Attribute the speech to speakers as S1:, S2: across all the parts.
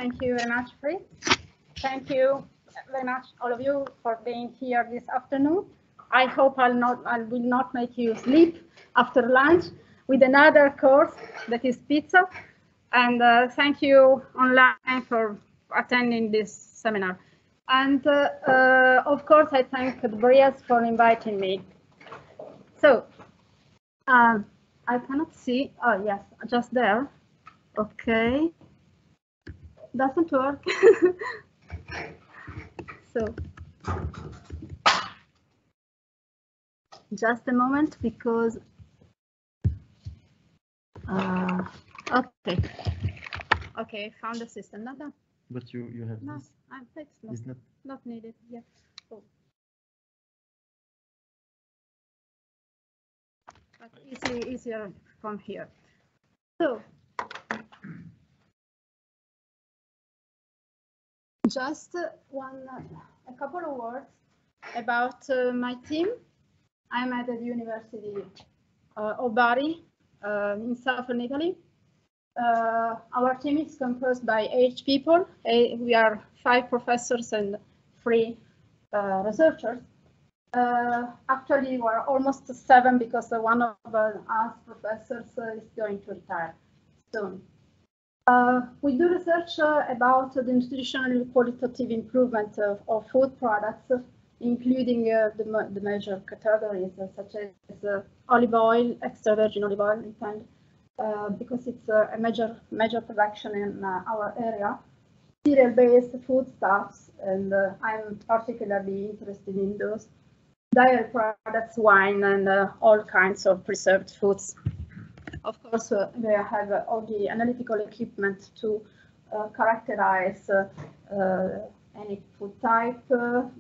S1: Thank you very much, Free. Thank you very much, all of you, for being here this afternoon. I hope I will not make you sleep after lunch with another course that is pizza. And thank you online for attending this seminar. And of course, I thank the BrIAS for inviting me. So I cannot see. Oh, yes, just there. Okay. Doesn't work. So just a moment, because okay, found the system. No.
S2: But you have
S1: no,
S2: this.
S1: It's not needed. Yeah. Oh. But easier from here. So just a couple of words about my team. I'm at the University of Bari in southern Italy. Our team is composed by 8 people. We are 5 professors and 3 researchers. Actually, we're almost 7 because one of us professors is going to retire soon. We do research about the nutritional qualitative improvement of food products, including the major categories such as olive oil, extra virgin olive oil, because it's a major production in our area, cereal-based foodstuffs, and I'm particularly interested in those, dairy products, wine, and all kinds of preserved foods. Of course, they have all the analytical equipment to characterize any food type,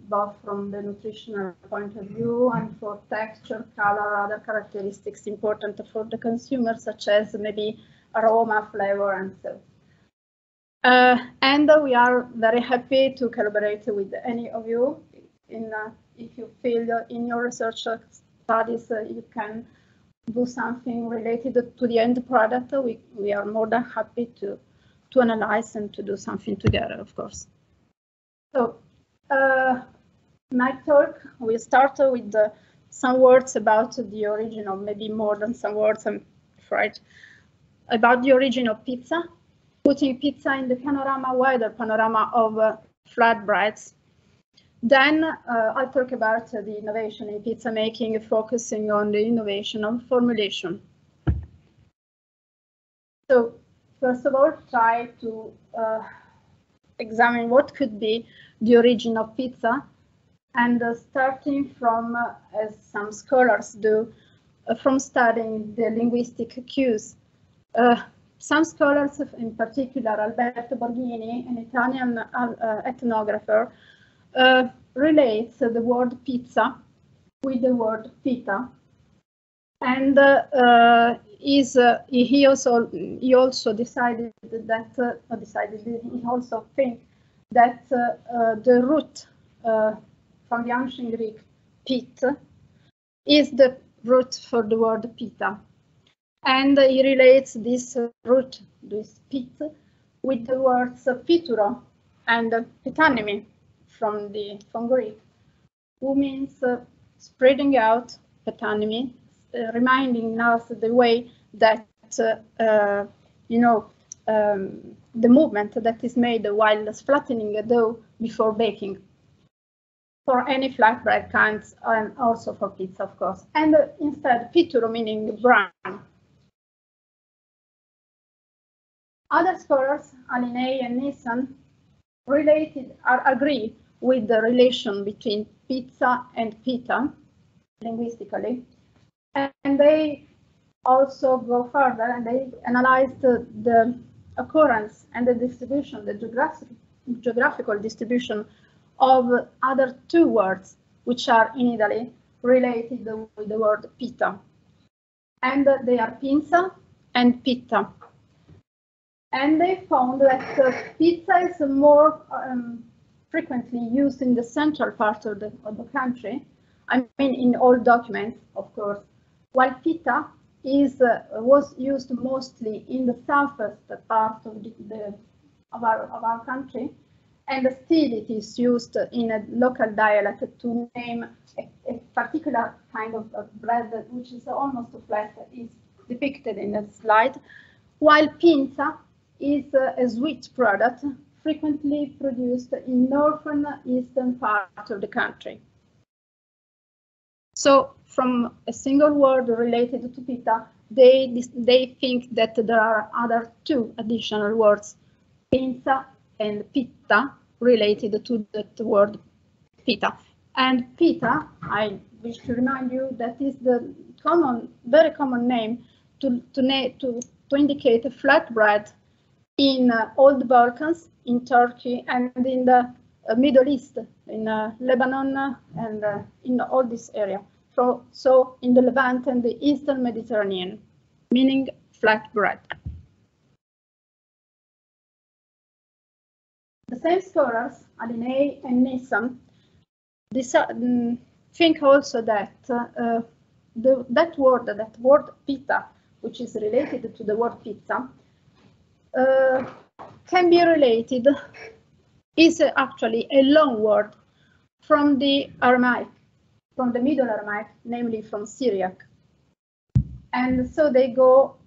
S1: both from the nutritional point of view and for texture, color, other characteristics important for the consumer, such as maybe aroma, flavor, and so. And we are very happy to collaborate with any of you. If you feel in your research studies you can do something related to the end product, we are more than happy to analyze and to do something together, of course. So my talk will start with some words about the origin, or maybe more than some words, I'm afraid, about the origin of pizza, putting pizza in the wider panorama of flatbreads. Then I'll talk about the innovation in pizza making, focusing on the innovation of formulation. So first of all, try to examine what could be the origin of pizza, and starting from, as some scholars do, from studying the linguistic cues. Some scholars, in particular Alberto Borghini, an Italian ethnographer, relates the word pizza with the word pita, and he also decided that he also thinks that the root from the ancient Greek pit is the root for the word pita, and he relates this root, this pit, with the words pituro and phetanime from Greek, who means spreading out, phetanime, reminding us the way that the movement that is made while flattening a dough before baking, for any flatbread kinds, and also for pizza, of course. And instead, pituro meaning brown. Other scholars, Alinei and Nissan, agree with the relation between pizza and pita linguistically, and they also go further and they analyzed the occurrence and the distribution, the geographical distribution of other 2 words which are in Italy related with the word pita, and they are pinza and pitta. And they found that pizza is more frequently used in the central part of the country, I mean in all documents, of course, while pita was used mostly in the southwest part of our country, and still it is used in a local dialect to name a particular kind of bread which is almost flat, is depicted in the slide, while pinza is a sweet product frequently produced in northern eastern part of the country. So from a single word related to pita, they think that there are other two additional words, pinza and pitta, related to that word pita. And pita, I wish to remind you, that is the very common name to indicate a flatbread in all the Balkans, in Turkey, and in the Middle East, in Lebanon, and in all this area. So in the Levant and the Eastern Mediterranean, meaning flatbread. The same scholars, Alinei and Nissan, think also that that word pita, which is related to the word pizza, can be related, is actually a long word from the Aramaic, from the Middle Aramaic, namely from Syriac. And so they go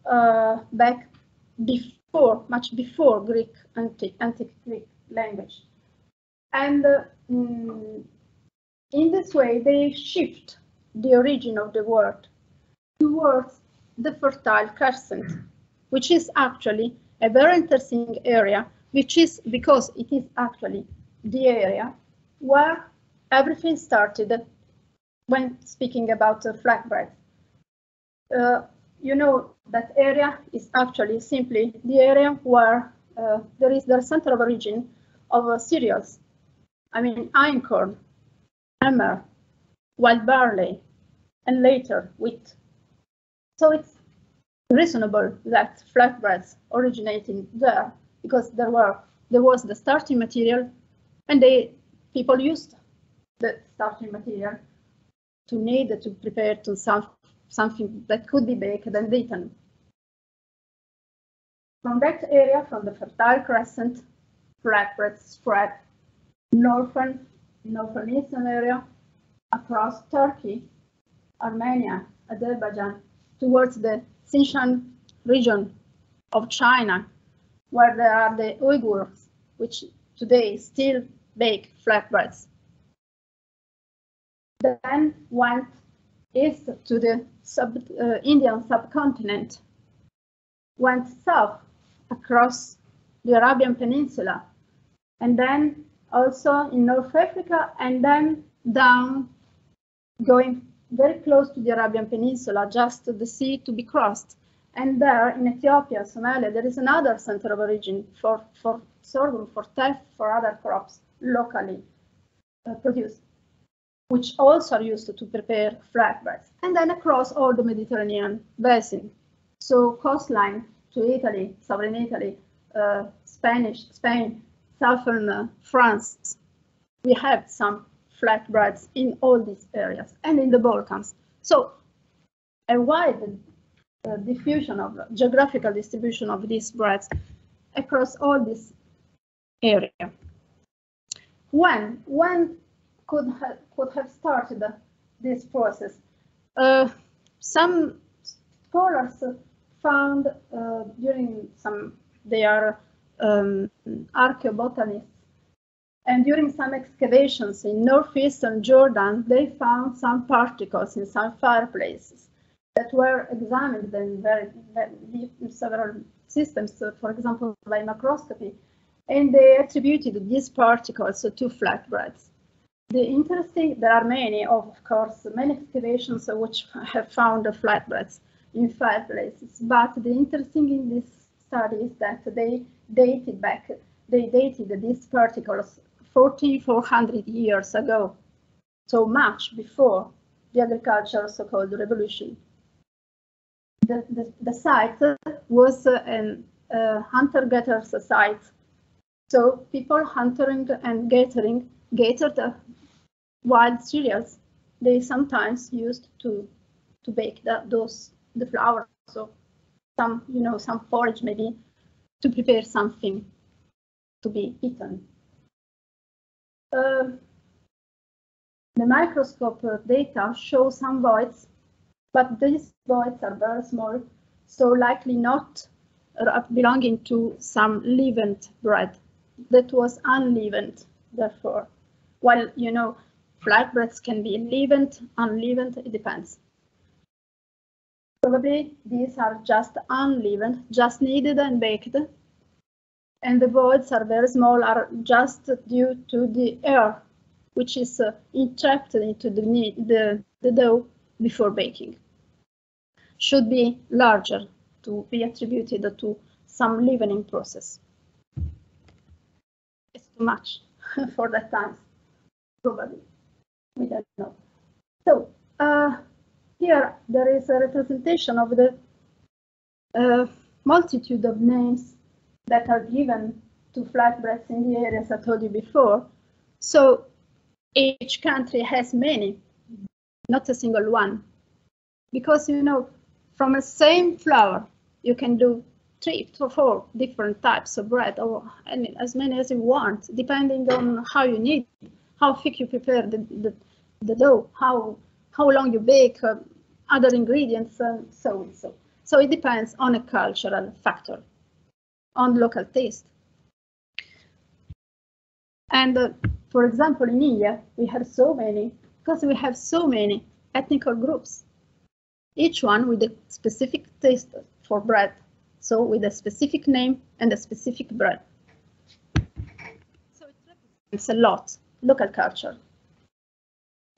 S1: back much before Greek, antique Greek language. And in this way, they shift the origin of the word towards the Fertile Crescent, which is actually a very interesting area, which is because it is actually the area where everything started when speaking about flatbread. You know, that area is actually simply the area where there is the center of origin of cereals. I mean, einkorn, emmer, wild barley, and later wheat. So it's reasonable that flatbreads originating there, because there was the starting material, and people used the starting material to prepare to something that could be baked and eaten. From that area, from the Fertile Crescent, flatbreads spread northern eastern area across Turkey, Armenia, Azerbaijan, towards the Xinjiang region of China, where there are the Uyghurs, which today still bake flatbreads. Then went east to the Indian subcontinent, went south across the Arabian Peninsula, and then also in North Africa, and then down, going very close to the Arabian Peninsula, just the sea to be crossed. And there in Ethiopia, Somalia, there is another center of origin for sorghum, for teff, for other crops locally produced, which also are used to prepare flatbreads. And then across all the Mediterranean basin. So coastline to Italy, southern Italy, Spain, southern France. We have some flatbreads in all these areas, and in the Balkans. So a wide geographical distribution of these breads across all this area. When could have started this process? Some scholars found during they are archaeobotanists, and during some excavations in northeastern Jordan, they found some particles in some fireplaces that were examined in several systems, for example, by microscopy, and they attributed these particles to flatbreads. There are many, of course, many excavations which have found flatbreads in fireplaces, but the interesting in this study is that they dated these particles 4,400 years ago, so much before the agricultural so-called revolution. The site was a hunter-gatherer site, so people hunting and gathered wild cereals. They sometimes used to bake the flour, so some porridge maybe, to prepare something. to be eaten. The microscope data show some voids, but these voids are very small, so likely not belonging to some leavened bread that was unleavened, therefore. While, you know, flatbreads can be leavened, unleavened, it depends. Probably these are just unleavened, just kneaded and baked, and the voids are very small, are just due to the air which is entrapped into the dough before baking. Should be larger to be attributed to some leavening process. It's too much for that time, probably. We don't know. So here there is a representation of the multitude of names that are given to flatbreads in the areas I told you before. So each country has many, not a single one. Because, you know, from the same flour, you can do 3 to 4 different types of bread, or as many as you want, depending on how you need, how thick you prepare the dough, how long you bake, other ingredients, and so and so. So it depends on a cultural factor, on local taste. And for example, in India, we have so many, because we have so many ethnic groups, each one with a specific taste for bread, so with a specific name and a specific bread. So it represents a lot local culture.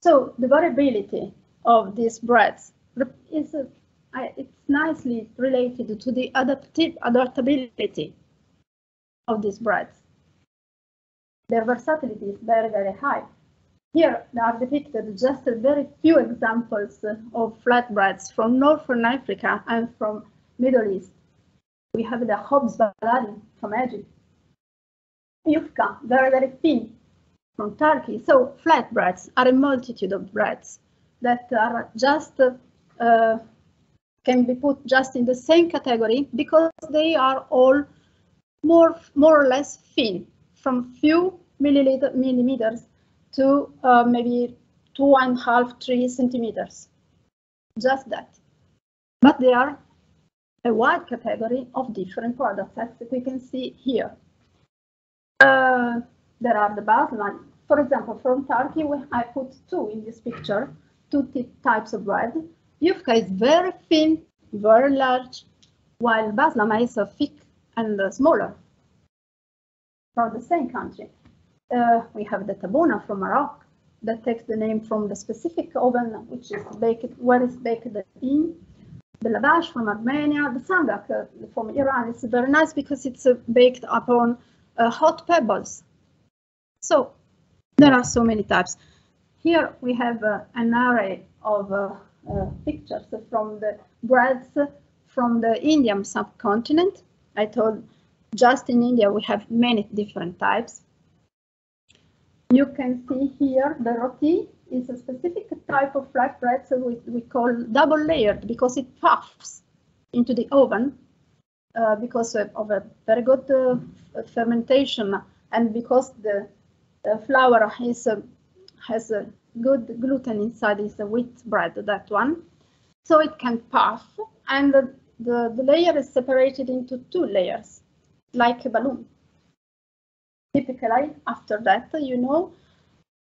S1: So the variability of these breads is it's nicely related to the adaptability of these breads. Their versatility is very, very high. Here are depicted just a very few examples of flatbreads from Northern Africa and from Middle East. We have the khobz baladi from Egypt, yufka, very, very thin, from Turkey. So flatbreads are a multitude of breads that are just can be put just in the same category because they are all more or less thin, from few millimeters to maybe 2.5, 3 centimeters, just that. But they are a wide category of different products, as we can see here. There are the basmati. For example, from Turkey, I put 2 in this picture, 2 types of bread. Yufka is very thin, very large, while baslama is thick and smaller. From the same country. We have the tabbouna from Morocco that takes the name from the specific oven which is baked, where it's baked in. The lavash from Armenia, the sangak from Iran is very nice because it's baked upon hot pebbles. So there are so many types. Here we have an array of pictures from the breads from the Indian subcontinent. I told just in India we have many different types. You can see here the roti is a specific type of flatbread, so we call double layered because it puffs into the oven because of a very good fermentation and because the flour has a good gluten inside. Is a wheat bread, that one, so it can puff, and the layer is separated into 2 layers like a balloon. Typically, after that, you know,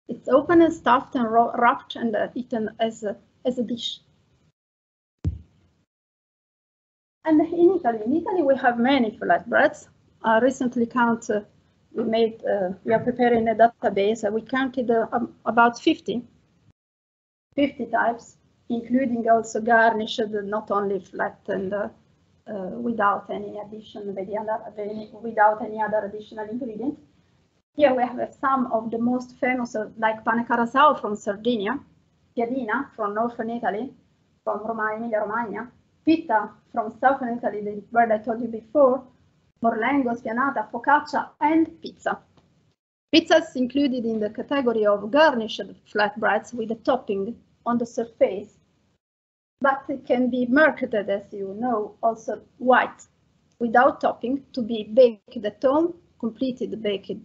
S1: it's open and stuffed and wrapped and eaten as a dish. And in Italy, we have many flatbreads. Recently we are preparing a database. We counted about 50 types, including also garnished, not only flat and without any addition, without any other additional ingredients. Here we have some of the most famous, like pane carasau from Sardinia, piadina from northern Italy, from Emilia-Romagna, pita from southern Italy, the bread I told you before, morlengo, spianata, focaccia, and pizza. Pizza is included in the category of garnished flatbreads with a topping on the surface, but it can be marketed, as you know, also white, without topping, to be baked at home completed the baking.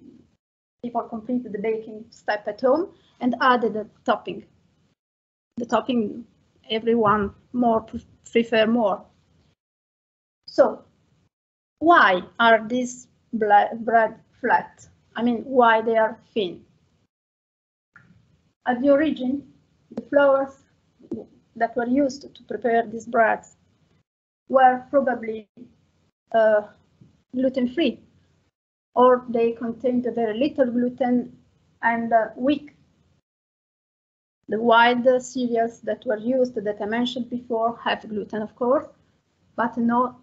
S1: People completed the baking step at home and added a topping. The topping, everyone more prefer more. So why are these bread flat? I mean, why they are thin? At the origin, the flours that were used to prepare these breads were probably gluten-free, or they contained very little gluten and weak. The wild cereals that were used, that I mentioned before, have gluten, of course, but no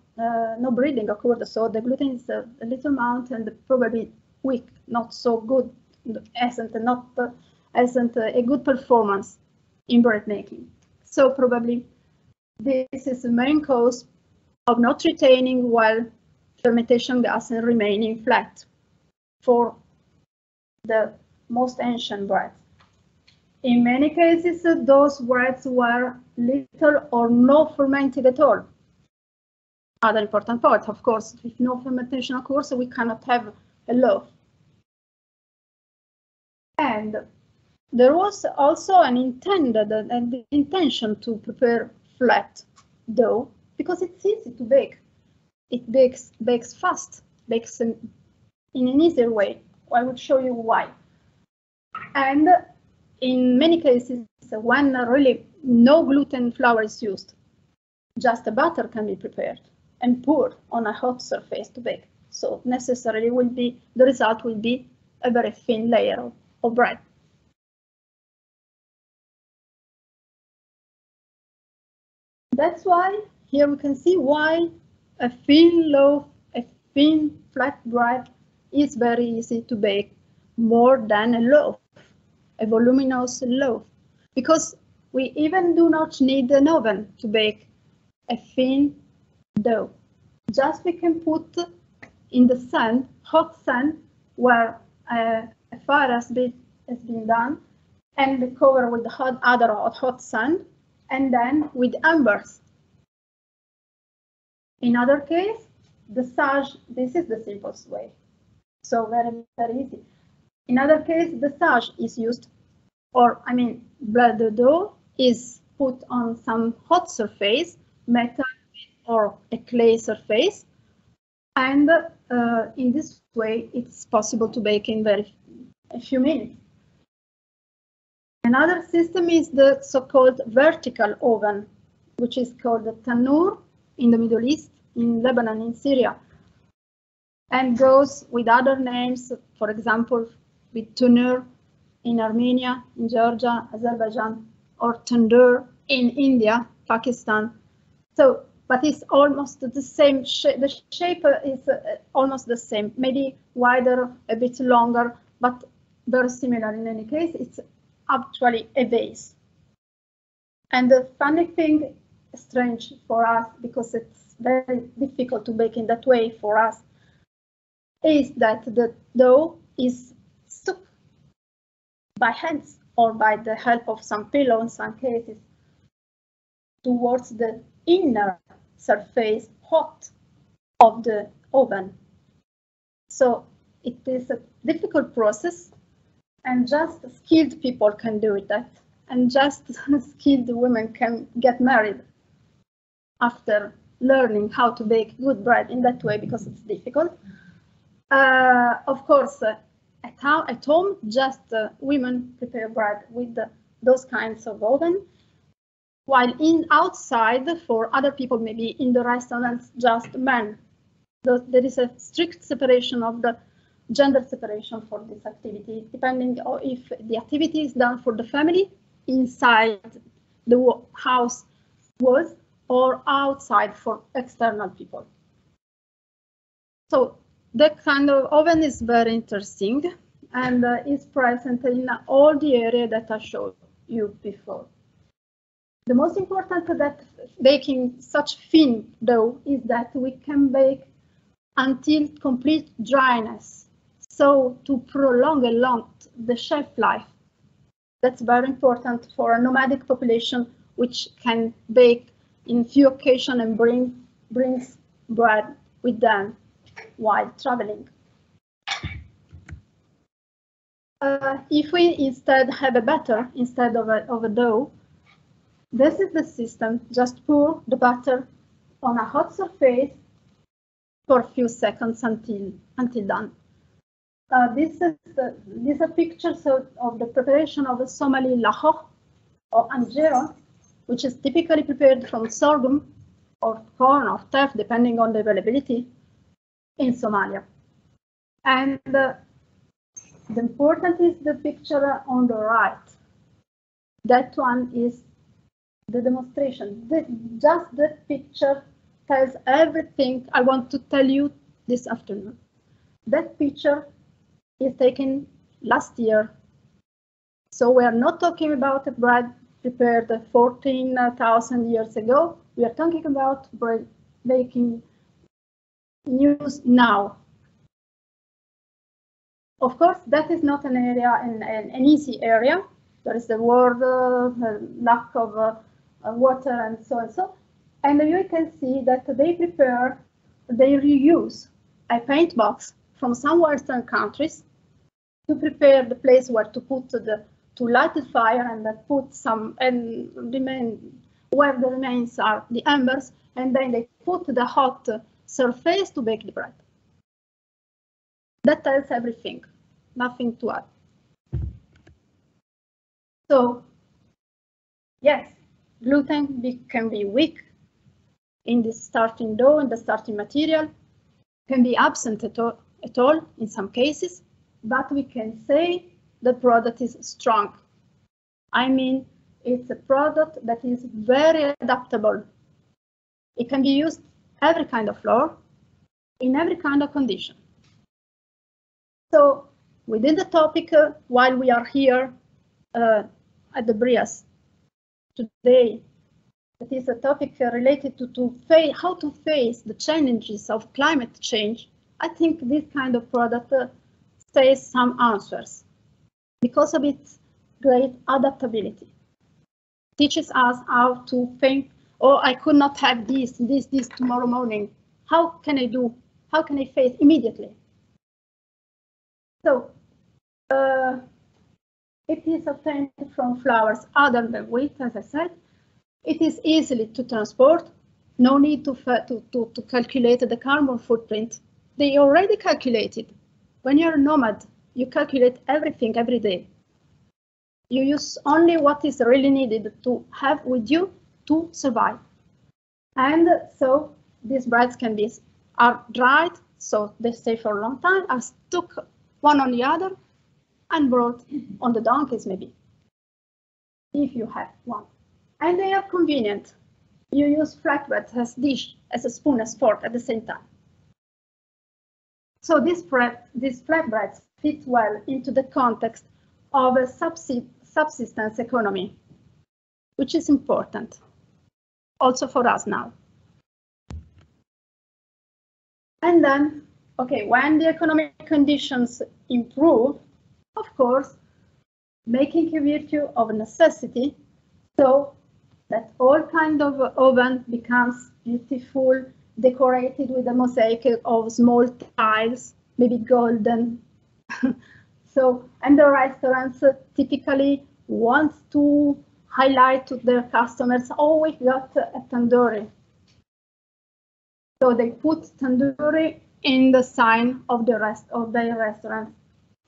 S1: breeding occurred, so the gluten is a little amount and probably weak, not so good, isn't a good performance in bread making. So probably this is the main cause of not retaining well fermentation gas and remaining flat for the most ancient breads. In many cases, those breads were little or no fermented at all. Other important point, of course, if no fermentation occurs, we cannot have a loaf. And there was also an intention to prepare flat dough because it's easy to bake. It bakes fast, bakes in an easier way. I will show you why. And in many cases, when really no gluten flour is used, just a butter can be prepared and poured on a hot surface to bake. So necessarily the result will be a very thin layer of bread. That's why here we can see why a thin loaf, a thin flat bread is very easy to bake more than a loaf, a voluminous loaf, because we even do not need an oven to bake a thin dough. Just we can put in the sun, hot sun, where a fire has been done, and cover with the other hot sun, and then with embers. In other case, the sage, this is the simplest way. So very, very easy. In other case, the sage is used, or I mean, the dough is put on some hot surface, metal or a clay surface, and in this way, it's possible to bake in a few minutes. Another system is the so-called vertical oven, which is called the tanur in the Middle East, in Lebanon, in Syria, and goes with other names, for example, with tunur in Armenia, in Georgia, Azerbaijan, or tandoor in India, Pakistan. So, but it's almost the same shape. The shape is almost the same, maybe wider, a bit longer, but very similar in any case. It's actually a vase. And the funny thing, strange for us, because it's very difficult to bake in that way for us, is that the dough is stuck by hands or by the help of some pillow in some cases towards the inner surface hot of the oven. So it is a difficult process, and just skilled people can do that, and just skilled women can get married after learning how to bake good bread in that way, because it's difficult. Of course, at home, just women prepare bread with those kinds of oven, while outside for other people, maybe in the restaurants, just men. There is a strict separation of the gender separation for this activity, depending on if the activity is done for the family inside the house walls or outside for external people. So that kind of oven is very interesting and is present in all the area that I showed you before. The most important that baking such thin dough is that we can bake until complete dryness. So to prolong a lot the shelf life. That's very important for a nomadic population, which can bake in few occasions and brings bread with them while traveling. If we instead have a batter instead of a dough, this is the system. Just pour the batter on a hot surface for a few seconds until done. These are pictures of the preparation of a Somali lahore or anjero, which is typically prepared from sorghum or corn or teff, depending on the availability, in Somalia. And the important is the picture on the right. That one is the demonstration. Just that picture tells everything I want to tell you this afternoon. That picture is taken last year. So we are not talking about a bread prepared 14,000 years ago. We are talking about bread making news now. Of course, that is not an area, an easy area. There is the word lack of water and so and so. And you can see that they reuse a paint box from some Western countries to prepare the place where to put to light the fire and put some where the remains are the embers, and then they put the hot surface to bake the bread. That tells everything, nothing to add. So, yes, gluten can be weak in the starting dough and the starting material, can be absent at all in some cases, but we can say the product is strong. I mean, it's a product that is very adaptable. It can be used every kind of flour, in every kind of condition. So within the topic, while we are here at the BrIAS today, that is a topic related to how to face the challenges of climate change. I think this kind of product says some answers because of its great adaptability. Teaches us how to think, oh, I could not have this tomorrow morning. How can I do? How can I face immediately? So it is obtained from flours other than wheat, as I said. It is easily to transport. No need to calculate the carbon footprint. They already calculated. When you're a nomad, you calculate everything every day. You use only what is really needed to have with you to survive. And so these breads are dried, so they stay for a long time, are stuck one on the other and brought on the donkeys maybe, if you have one. And they are convenient. You use flatbread as dish, as a spoon, as fork at the same time. So these flatbreads fit well into the context of a subsistence economy, which is important also for us now. And then, okay, when the economic conditions improve, of course, making a virtue of necessity, so that all kind of oven becomes beautiful, decorated with a mosaic of small tiles, maybe golden. So, and the restaurants typically want to highlight to their customers, oh, we got a tandoori. So they put tandoori in the sign of their restaurant,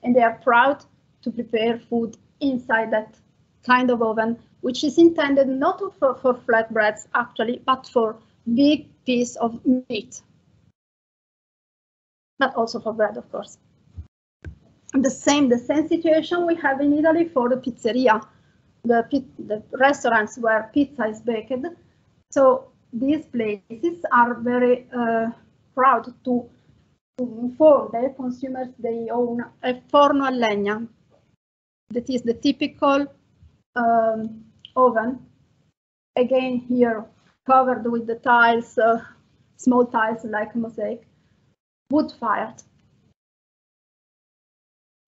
S1: and they are proud to prepare food inside that kind of oven, which is intended not for flatbreads actually, but for big piece of meat, but also for bread, of course. The same situation we have in Italy for the pizzeria, the restaurants where pizza is baked. So these places are very proud to inform their consumers they own a forno a legna. That is the typical oven. Again, here covered with the tiles, small tiles like a mosaic, wood-fired.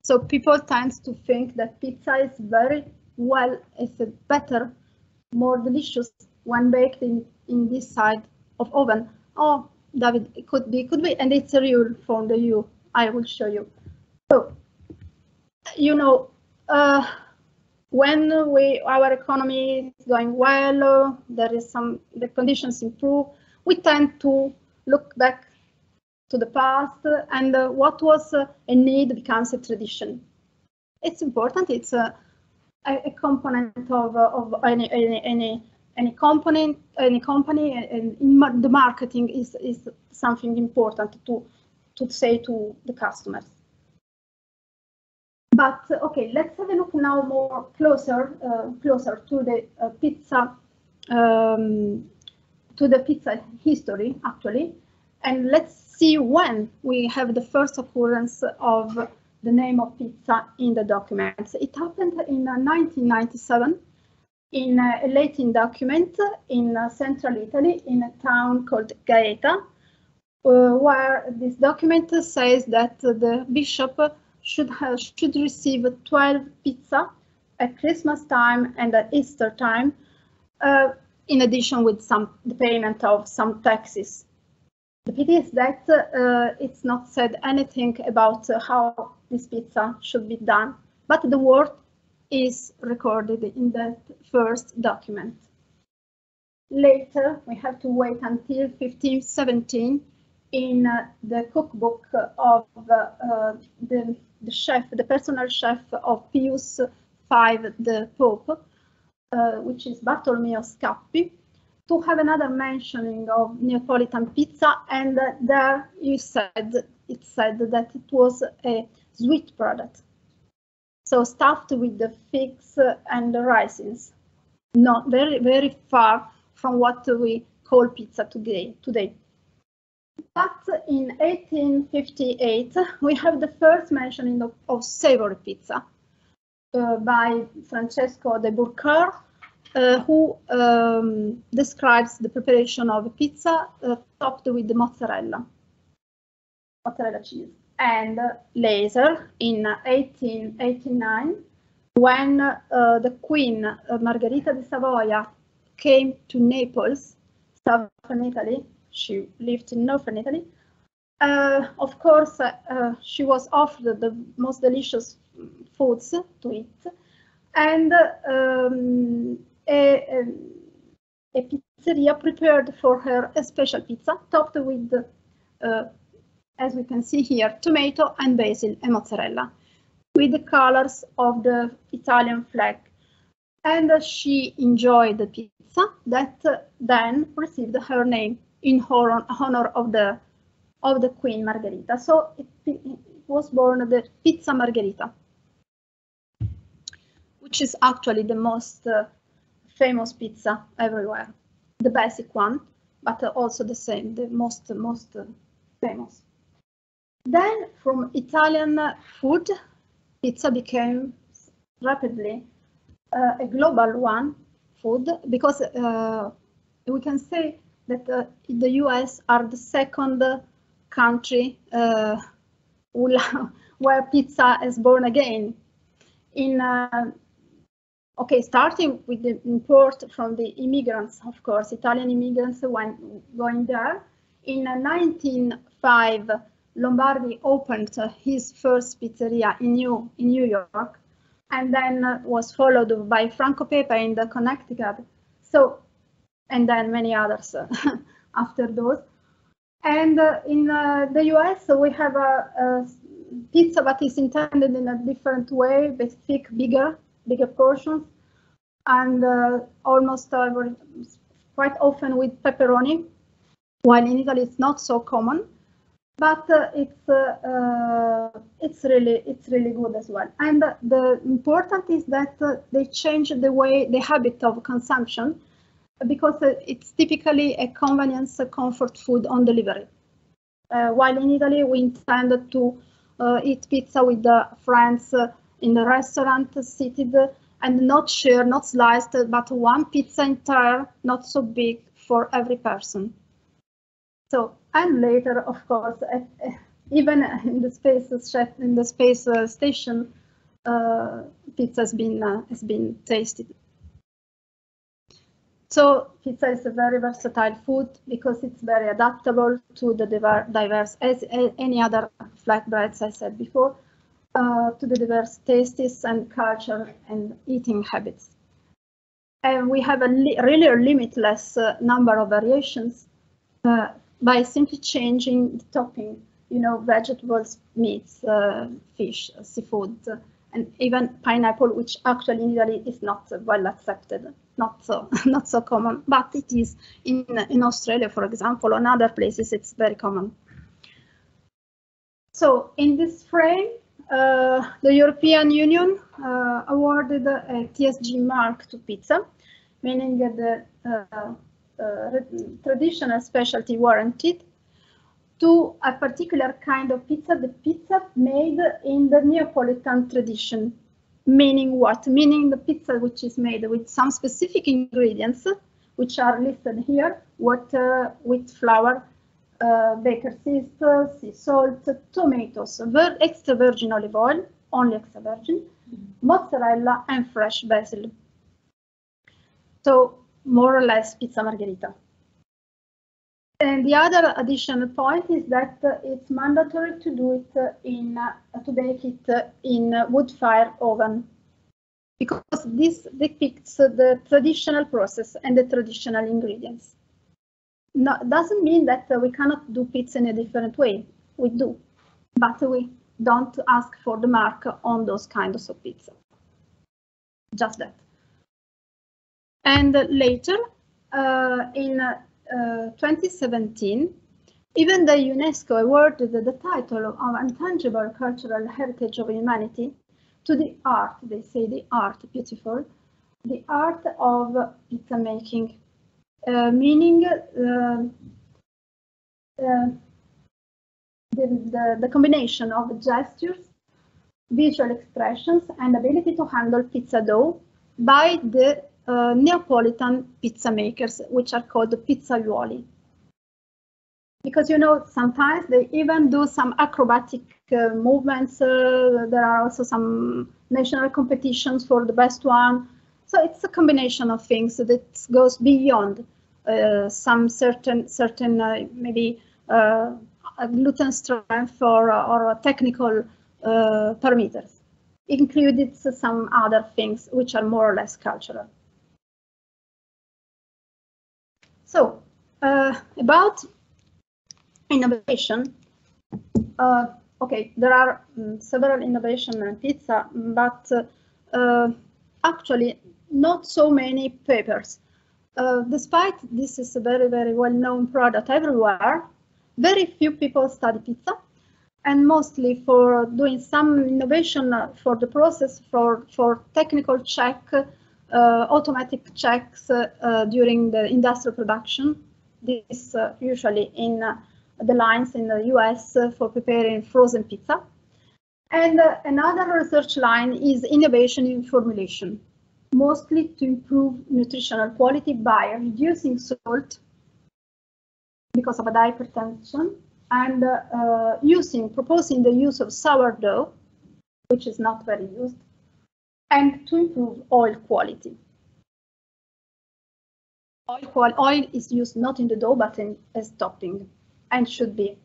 S1: So people tend to think that pizza is better, more delicious when baked in this side of oven. Oh, David, it could be, and it's a rule from the EU. I will show you. So you know, when our economy is going well, the conditions improve, we tend to look back to the past, and what was a need becomes a tradition. It's important. It's a component of any company, and in the marketing is something important to say to the customers. But okay, let's have a look now more closer to the pizza history actually, and let's see when we have the first occurrence of the name of pizza in the documents. It happened in 1997 in a Latin document in central Italy in a town called Gaeta, where this document says that the bishop should receive 12 pizza at Christmas time and at Easter time, in addition with the payment of some taxes. The pity is that it's not said anything about how this pizza should be done, but the word is recorded in that first document. Later, we have to wait until 1517 in the cookbook of the chef, the personal chef of Pius V, the Pope, which is Bartolomeo Scappi, to have another mentioning of Neapolitan pizza, and there it said that it was a sweet product, so stuffed with the figs and the raisins, not very far from what we call pizza today. But in 1858, we have the first mentioning of savory pizza by Francesco de Burquer, who describes the preparation of a pizza topped with the mozzarella cheese. And later, in 1889, when the Queen Margherita di Savoia came to Naples, southern Italy, she lived in northern Italy. Of course, she was offered the most delicious foods to eat, and a pizzeria prepared for her a special pizza topped with, as we can see here, tomato and basil and mozzarella, with the colors of the Italian flag. And she enjoyed the pizza that then received her name in honor of the Queen Margherita. So it was born the Pizza Margherita, which is actually the most famous pizza everywhere, the basic one, but also the most famous. Then from Italian food, pizza became rapidly a global food, because we can say that the US are the second country where pizza is born again. Starting with the import from the immigrants, of course, Italian immigrants when going there. In 1905, Lombardi opened his first pizzeria in New York, and then was followed by Franco Pepe in the Connecticut. So, and then many others after those. And in the US, we have a pizza that is intended in a different way, but thick, bigger portions, and almost quite often with pepperoni, while in Italy it's not so common. But it's really good as well. And the important is that they change the habit of consumption, because it's typically a convenience comfort food on delivery. While in Italy we intended to eat pizza with friends in the restaurant, seated, and not share, not sliced, but one pizza entire, not so big for every person. So, and later, of course, even in the space station, pizza has been tasted. So pizza is a very versatile food because it's very adaptable to the diverse, as any other flatbreads I said before, to the diverse tastes and culture and eating habits. And we have a really limitless number of variations by simply changing the topping, you know, vegetables, meats, fish, seafood, and even pineapple, which actually in Italy is not well accepted, not so common, but it is in Australia, for example, and other places it's very common. So in this frame, the European Union awarded a TSG mark to pizza, meaning the traditional specialty warranted to a particular kind of pizza, the pizza made in the Neapolitan tradition. Meaning what? Meaning the pizza which is made with some specific ingredients, which are listed here: water, wheat flour, baker's yeast, sea salt, tomatoes, extra virgin olive oil, only extra virgin, mozzarella, and fresh basil. So more or less pizza margherita. And the other additional point is that it's mandatory to do it to bake it in wood-fire oven, because this depicts the traditional process and the traditional ingredients. No, doesn't mean that we cannot do pizza in a different way. We do, but we don't ask for the mark on those kinds of pizza. Just that. And later, in 2017, even the UNESCO awarded the title of Intangible Cultural Heritage of Humanity to the art, they say the art, beautiful, the art of pizza making, meaning the combination of gestures, visual expressions, and ability to handle pizza dough by the Neapolitan pizza makers, which are called the pizzaiuoli. Because, you know, sometimes they even do some acrobatic movements. There are also some national competitions for the best one. So it's a combination of things that goes beyond some certain maybe gluten strength or technical parameters. Included some other things which are more or less cultural. So about innovation, okay, there are several innovations in pizza, but actually not so many papers. Despite this is a very well-known product everywhere, very few people study pizza, and mostly for doing some innovation for the process, for technical check, automatic checks during the industrial production. This usually in the lines in the US for preparing frozen pizza. And another research line is innovation in formulation, mostly to improve nutritional quality by reducing salt because of hypertension, and proposing the use of sourdough, which is not very used, and to improve oil quality. Oil is used not in the dough, but as topping, and should be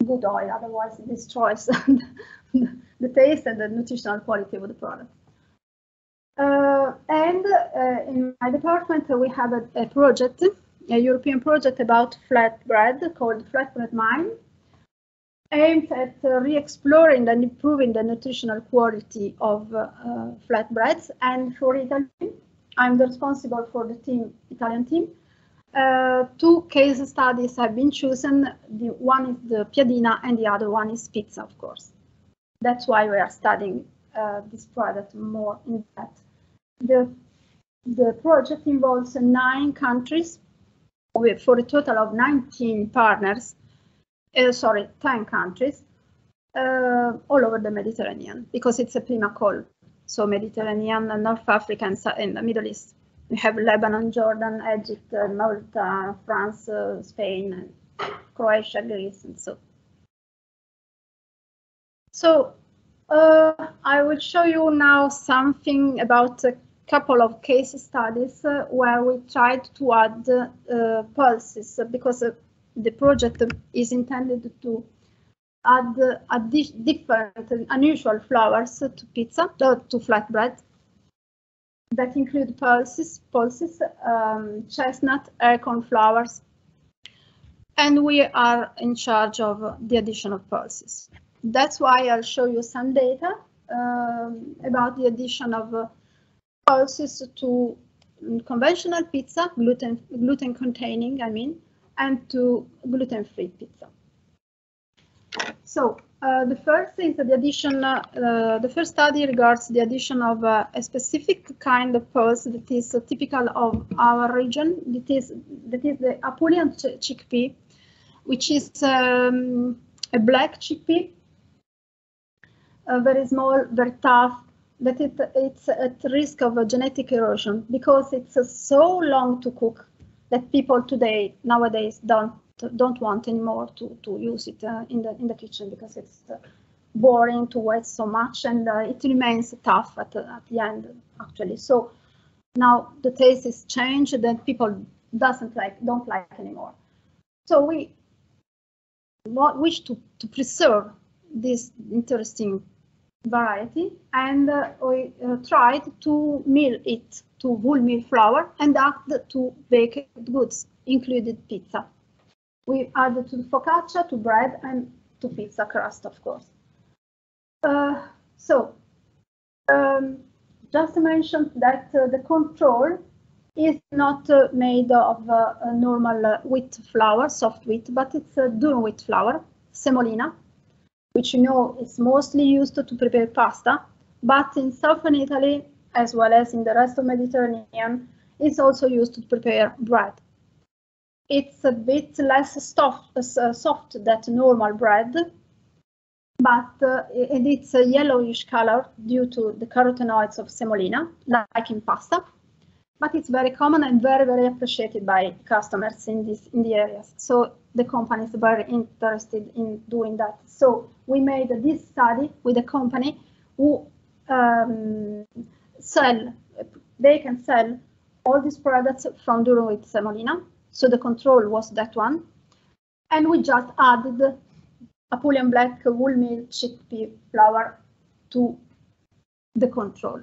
S1: good oil, otherwise it destroys the taste and the nutritional quality of the product. In my department, we have a project, a European project about flatbread called Flatbread Mine, aimed at re-exploring and improving the nutritional quality of flatbreads. And for Italy, I'm responsible for the Italian team. Two case studies have been chosen. One is the piadina and the other one is pizza, of course. That's why we are studying this product more in depth. The project involves 9 countries for a total of 19 partners. 10 countries all over the Mediterranean, because it's a prima call. So Mediterranean, North Africa, and the Middle East. We have Lebanon, Jordan, Egypt, Malta, France, Spain, Croatia, Greece, and so. So I will show you now something about a couple of case studies where we tried to add pulses, because the project is intended to add different unusual flours to pizza, to flatbread, that include pulses, chestnut, acorn flours, and we are in charge of the addition of pulses. That's why I'll show you some data about the addition of pulses to conventional pizza, gluten containing, I mean, and to gluten-free pizza. So the first is the addition. The first study regards the addition of a specific kind of pulse that is typical of our region. That is the Apulian chickpea, which is a black chickpea, very small, very tough. That it's at risk of genetic erosion because it's so long to cook that people nowadays don't want anymore to use it in the kitchen because it's boring to wait so much, and it remains tough at the end actually. So now the taste is changed and people don't like anymore. So we wish to preserve this interesting variety, and we tried to mill it to whole meal flour and add to baked goods, included pizza. We added to focaccia, to bread, and to pizza crust, of course. Just to mention that the control is not made of a normal wheat flour, soft wheat, but it's a durum wheat flour, semolina, which you know is mostly used to prepare pasta, but in southern Italy, as well as in the rest of Mediterranean, it's also used to prepare bread. It's a bit less soft than normal bread, but it's a yellowish color due to the carotenoids of semolina, like in pasta. But it's very common and very, very appreciated by customers in the areas. So the company is very interested in doing that. So we made this study with a company who they can sell all these products from durum wheat semolina. So the control was that one. And we just added Apulian black whole meal chickpea flour to the control.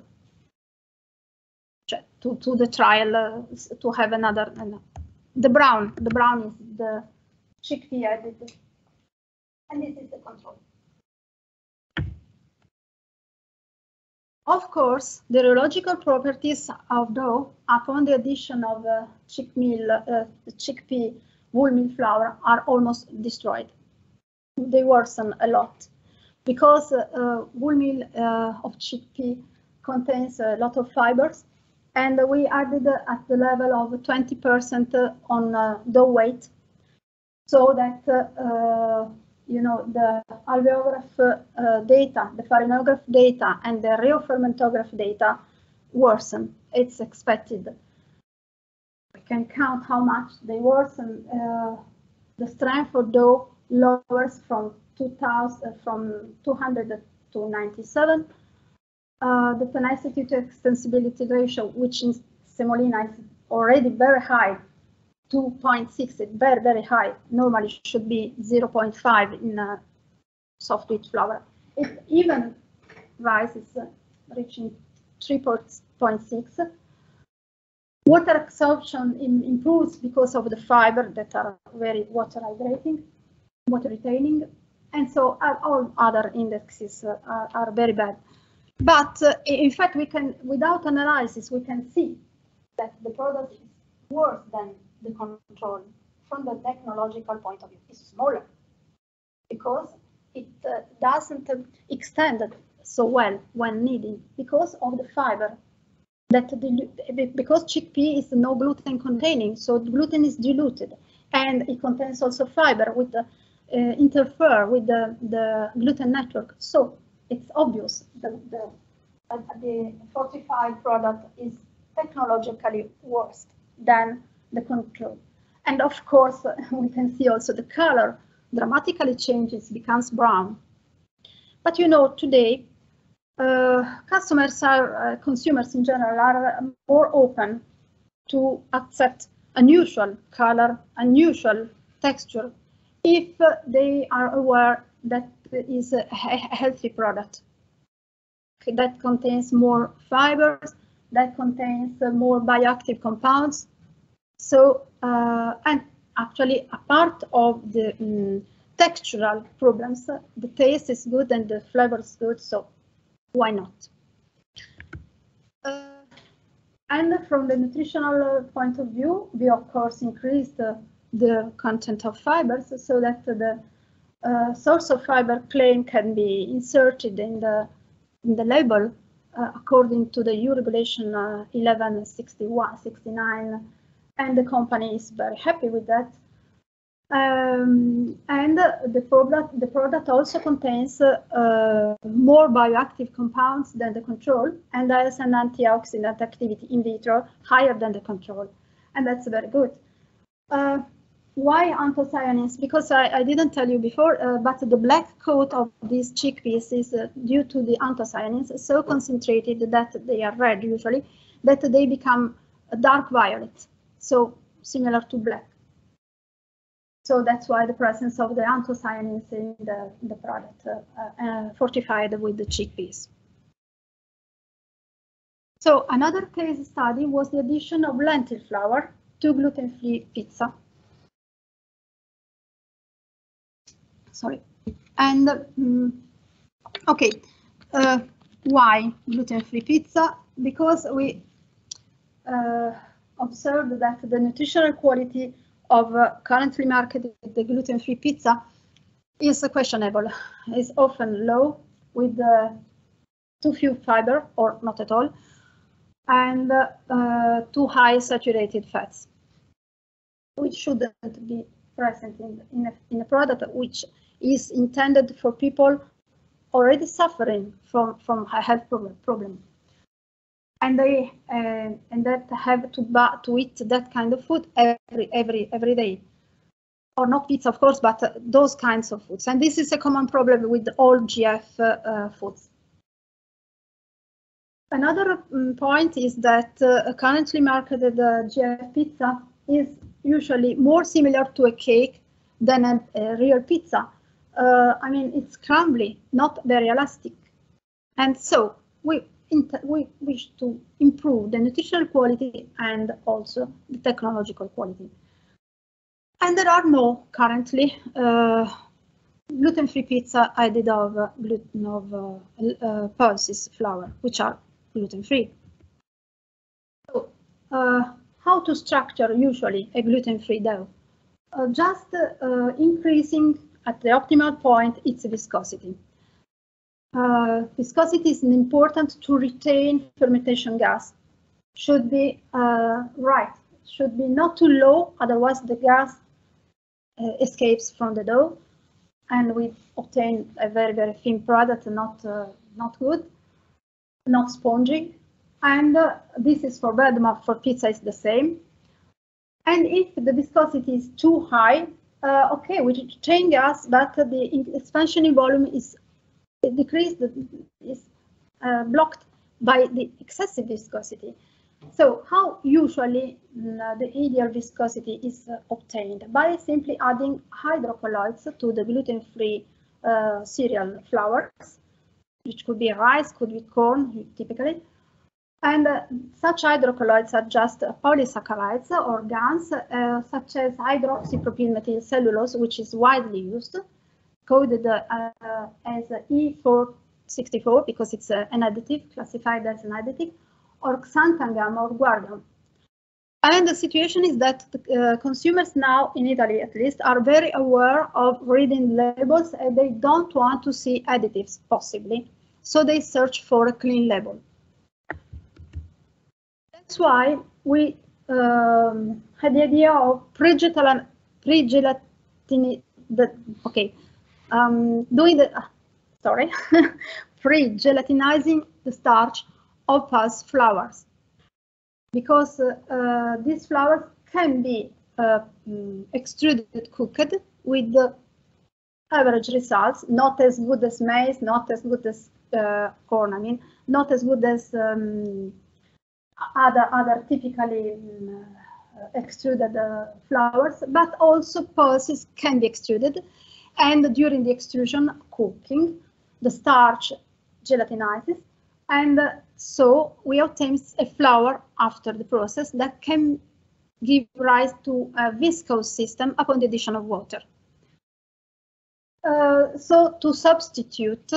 S1: To the trial to have another. The brown is the chickpea added, and this is the control. Of course, the rheological properties of dough upon the addition of chickpea whole meal flour are almost destroyed. They worsen a lot because whole meal of chickpea contains a lot of fibers. And we added at the level of 20% on dough weight, so that the alveograph data, the farinograph data, and the rheofermentograph data worsen. It's expected. We can count how much they worsen. The strength of dough lowers from 200 to 97. The tenacity to extensibility ratio, which in semolina is already very high, 2.6, it's very, very high. Normally should be 0.5 in soft wheat flour. It even rises, reaching 3.6. Water absorption improves because of the fiber that are very water retaining, and so all other indexes are very bad. But in fact, we can, without analysis, we can see that the product is worse than the control from the technological point of view. It's smaller because it doesn't extend so well when needed because of the fiber. Because chickpea is no gluten containing, so gluten is diluted, and it contains also fiber with interfere with the gluten network. So it's obvious that the fortified product is technologically worse than the control. And of course, we can see also the color dramatically changes, becomes brown. But today, consumers in general are more open to accept unusual color, unusual texture, if they are aware that is a healthy product that contains more fibers, that contains more bioactive compounds. So, and actually a part of the textural problems, the taste is good and the flavor is good, so why not? And from the nutritional point of view, we of course increased the content of fibers so that the source of fiber claim can be inserted in the label according to the EU regulation 1161/69, and the company is very happy with that. And the product also contains more bioactive compounds than the control and has an antioxidant activity in vitro higher than the control, and that's very good. Why anthocyanins? Because I didn't tell you before, but the black coat of these chickpeas is due to the anthocyanins so concentrated that they are red usually, that they become dark violet, so similar to black. So that's why the presence of the anthocyanins in the product fortified with the chickpeas. So another case study was the addition of lentil flour to gluten-free pizza. Sorry. And okay, why gluten-free pizza? Because we observed that the nutritional quality of currently marketed the gluten-free pizza is questionable. It's often low with too few fiber or not at all, and too high saturated fats, which shouldn't be present in a product which is intended for people already suffering from a health problem. And they that have to eat that kind of food every day, or not pizza, of course, but those kinds of foods. And this is a common problem with all GF foods. Another point is that currently marketed GF pizza is usually more similar to a cake than a real pizza. I mean, it's crumbly, not very elastic, and so we wish to improve the nutritional quality and also the technological quality. And there are no currently gluten-free pizza added of pulses flour, which are gluten-free. So, how to structure usually a gluten-free dough? Just increasing at the optimal point its viscosity. Viscosity is important to retain fermentation gas. Should be right. Should be not too low, otherwise the gas escapes from the dough, and we obtain a very thin product, not good, not spongy. And this is for bread, but for pizza is the same. And if the viscosity is too high, okay, we retain gas, but the expansion in volume is decreased, is blocked by the excessive viscosity. So how usually the ideal viscosity is obtained? By simply adding hydrocolloids to the gluten-free cereal flours, which could be rice, could be corn, typically. And such hydrocolloids are just polysaccharides or GANs, such as hydroxypropyl methyl cellulose, which is widely used, coded as E464 because it's an additive, classified as an additive, or xanthangum or guargum. And the situation is that consumers now, in Italy at least, are very aware of reading labels, and they don't want to see additives, possibly. So they search for a clean label. That's why we had the idea of pre-gelatinizing the starch of pulse flours, because these flours can be extruded cooked with average results, not as good as maize, not as good as corn, I mean, not as good as other typically extruded flours, but also pulses can be extruded. and during the extrusion cooking, the starch gelatinizes, and so we obtain a flour after the process that can give rise to a viscose system upon the addition of water. So to substitute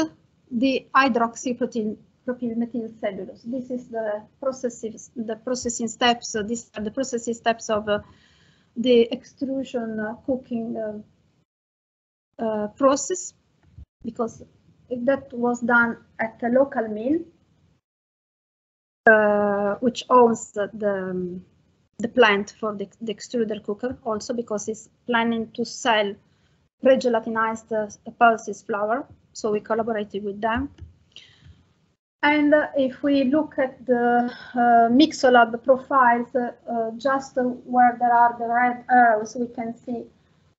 S1: the hydroxypropylmethyl cellulose, this is the processing steps. These are the processing steps of the extrusion cooking process, because that was done at a local mill, which owns the plant for the extruder cooker, also because it's planning to sell pre-gelatinized pulses flour, so we collaborated with them. And if we look at the Mixolab profiles, just where there are the red arrows, we can see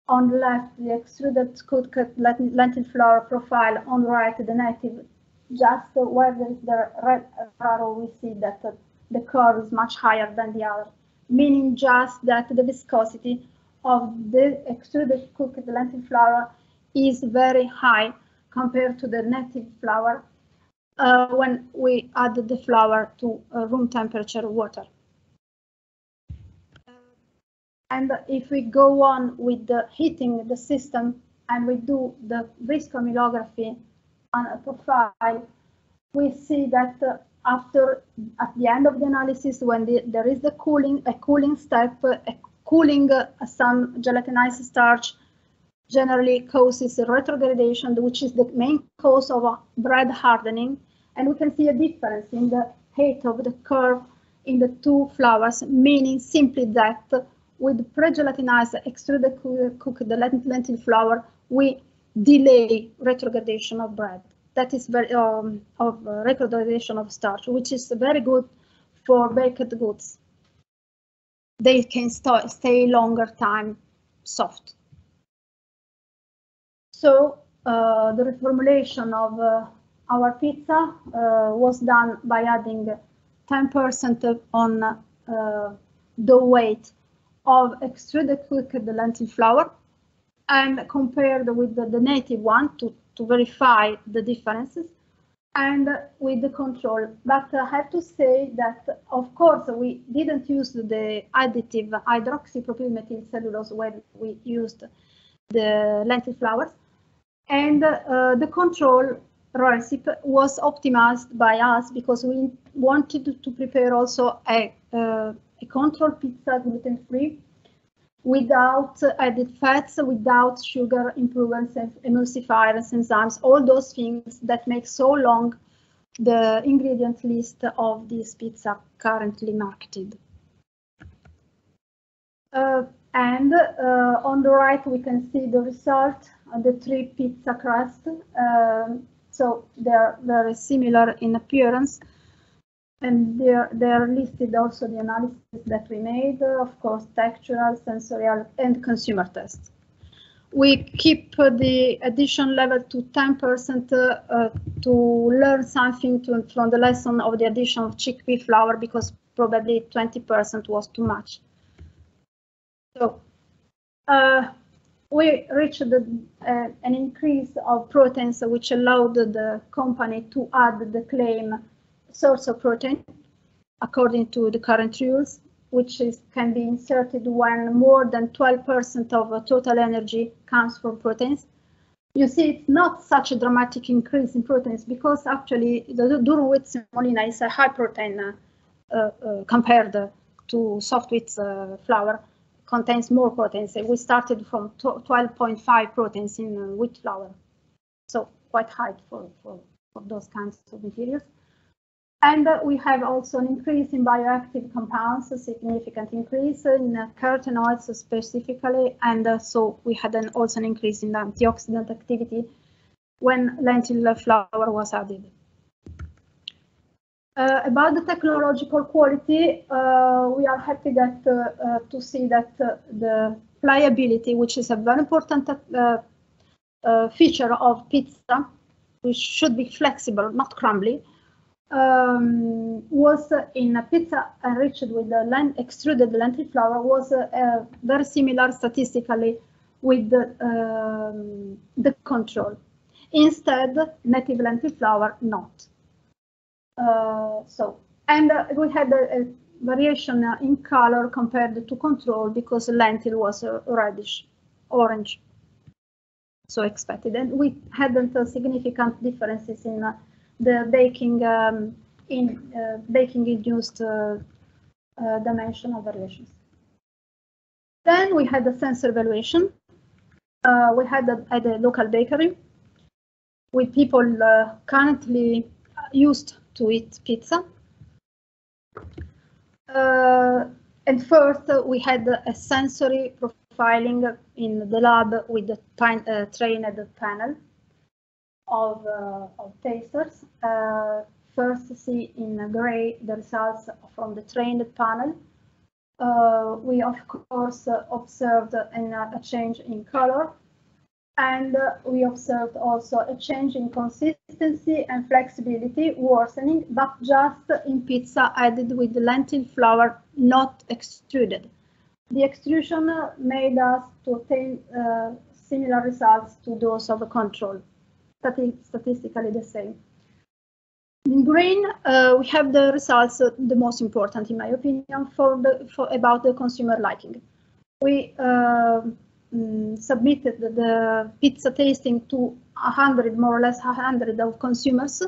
S1: on the left the extruded cooked lentil flour profile, on the right the native. Just where there is the red arrow, we see that the curve is much higher than the other, meaning just that the viscosity of the extruded cooked lentil flour is very high compared to the native flour when we add the flour to room temperature water. And if we go on with the heating the system and we do the viscomyelography on a profile, we see that at the end of the analysis, when there is a cooling step, cooling some gelatinized starch generally causes a retrogradation, which is the main cause of bread hardening. And we can see a difference in the height of the curve in the two flours, meaning simply that with pre-gelatinized extruded cooked lentil flour, we delay retrogradation of bread. That is very of retrogradation of starch, which is very good for baked goods. They can stay longer time soft. So the reformulation of our pizza was done by adding 10% on dough weight of extruded cooked lentil flour, and compared with the native one to verify the differences, and with the control. But I have to say that, of course, we didn't use the additive hydroxypropylmethyl cellulose when we used the lentil flours, and the control recipe was optimized by us because we wanted to prepare also a control pizza gluten-free, without added fats, without sugar, improvements, emulsifiers, enzymes, all those things that make so long the ingredient list of this pizza currently marketed. And on the right, we can see the result, the 3 pizza crust. So they're very similar in appearance. And they're listed also the analysis that we made, of course, textural, sensorial, and consumer tests. We keep the addition level to 10% to learn something from the lesson of the addition of chickpea flour, because probably 20% was too much. So we reached an increase of proteins, which allowed the company to add the claim source of protein according to the current rules, which can be inserted when more than 12% of total energy comes from proteins. You see, it's not such a dramatic increase in proteins, because actually the durum wheat semolina is a high protein compared to soft wheat flour, contains more proteins. We started from 12.5 proteins in wheat flour, so quite high for those kinds of materials. And we have also an increase in bioactive compounds, a significant increase in carotenoids specifically, and so we had also an increase in the antioxidant activity when lentil flour was added. About the technological quality, we are happy that to see that the pliability, which is a very important feature of pizza, which should be flexible, not crumbly, was in a pizza enriched with the extruded lentil flour, was very similar statistically with the control. Instead, native lentil flour not. We had a variation in color compared to control because lentil was reddish, orange, so expected. And we hadn't significant differences in the baking-induced dimensional variations. Then we had the sensor evaluation. We had at a local bakery with people currently used to eat pizza. And first, we had a sensory profiling in the lab with the trained panel of tasters. First, see in gray the results from the trained panel. We, of course, observed a change in color. And we observed also a change in consistency and flexibility worsening, but just in pizza added with the lentil flour not extruded. The extrusion made us to obtain similar results to those of the control, statistically the same. In green, we have the results, the most important in my opinion, about the consumer liking. We submitted the pizza tasting to 100, more or less 100 of consumers,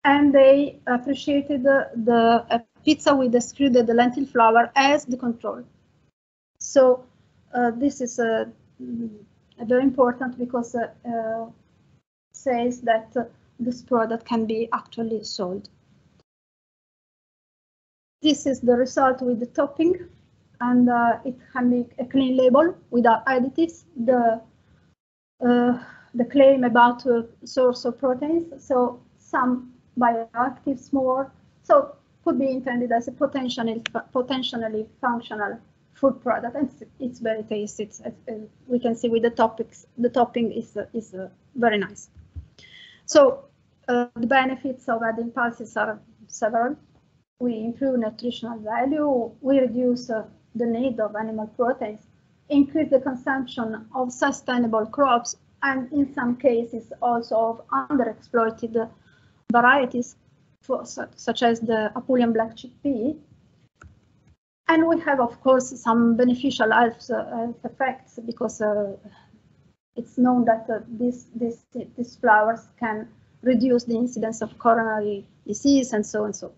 S1: and they appreciated the pizza with extruded lentil flour as the control. So this is very important because says that this product can be actually sold. This is the result with the topping. And it can be a clean label without additives. The claim about source of proteins, so some bioactives more, so could be intended as a potentially functional food product, and it's very tasty. We can see with the toppings, the topping is very nice. So the benefits of adding pulses are several. We improve nutritional value. We reduce the need of animal proteins, increase the consumption of sustainable crops, and in some cases also of underexploited varieties, such as the Apulian black chickpea. And we have, of course, some beneficial health effects because it's known that these flours can reduce the incidence of coronary disease and so and so.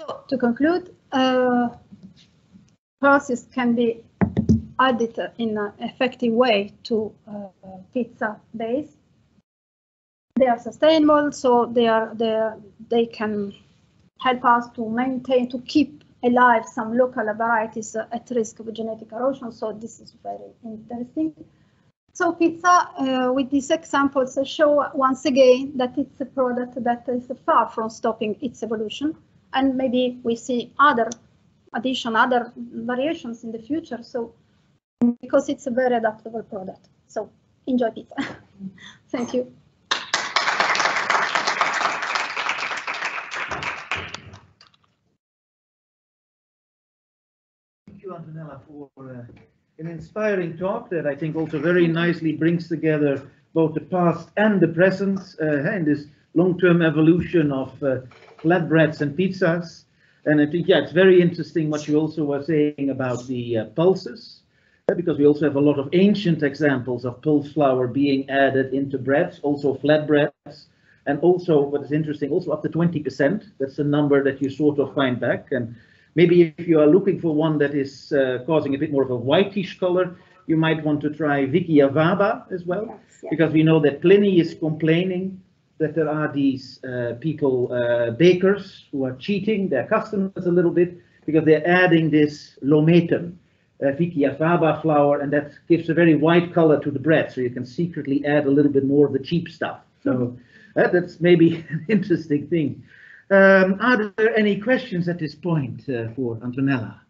S1: So to conclude, pulses can be added in an effective way to pizza base. They are sustainable, so they can help us to keep alive some local varieties at risk of genetic erosion. So this is very interesting. So pizza, with these examples, show once again that it's a product that is far from stopping its evolution, and maybe we see other variations in the future. So because it's a very adaptable product. So enjoy pizza. Thank you.
S2: Thank you, Antonella, for an inspiring talk that I think also very nicely brings together both the past and the present in this long-term evolution of flatbreads and pizzas. And I think, yeah, it's very interesting what you also were saying about the pulses, because we also have a lot of ancient examples of pulse flour being added into breads, also flatbreads, and also what is interesting, also up to 20%. That's a number that you sort of find back. And maybe if you are looking for one that is causing a bit more of a whitish color, you might want to try Vicia Vaba as well, yes, yes. Because we know that Pliny is complaining that there are these people, bakers, who are cheating their customers a little bit because they're adding this lometum, Vicia Vaba flour, and that gives a very white color to the bread, so you can secretly add a little bit more of the cheap stuff. So that's maybe an interesting thing. Are there any questions at this point for Antonella?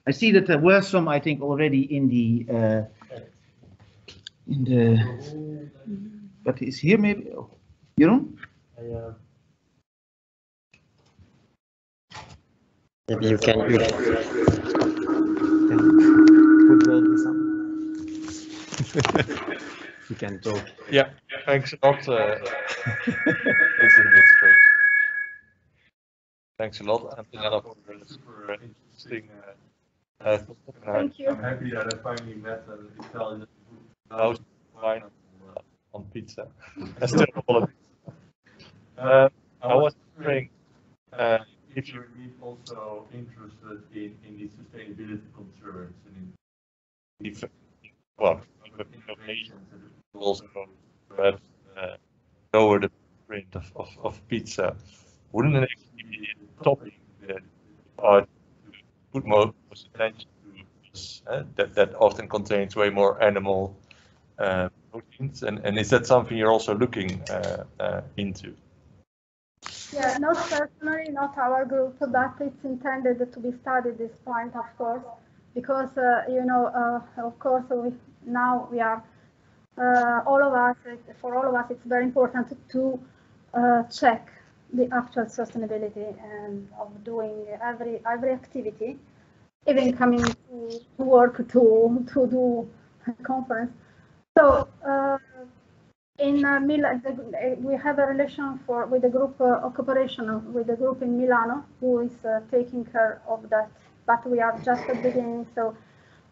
S2: I see that there were some, I think, already in the but is here maybe? Oh, you don't?
S3: Maybe you can put the some. You can talk.
S4: Yeah, thanks a lot. This is a bit strange. Thanks a lot, Antonella, for a super interesting talk.
S1: Thank you.
S4: I'm happy that I finally met an Italian house wine on pizza. I still have all of it. I was wondering if you're also interested in these sustainability concerns and in innovations that will also perhaps lower the footprint of pizza. Wouldn't it actually be a topic that are put most attention to this, that often contains way more animal proteins, and is that something you're also looking into?
S1: Yeah, not personally, not our group, but it's intended to be studied this point, of course, because of course, now we are all of us. For all of us, it's very important to check the actual sustainability of doing every activity, even coming to work to do a conference. So. In Milan, we have a relation with the group, a cooperation with the group in Milano, who is taking care of that. But we are just at the beginning, so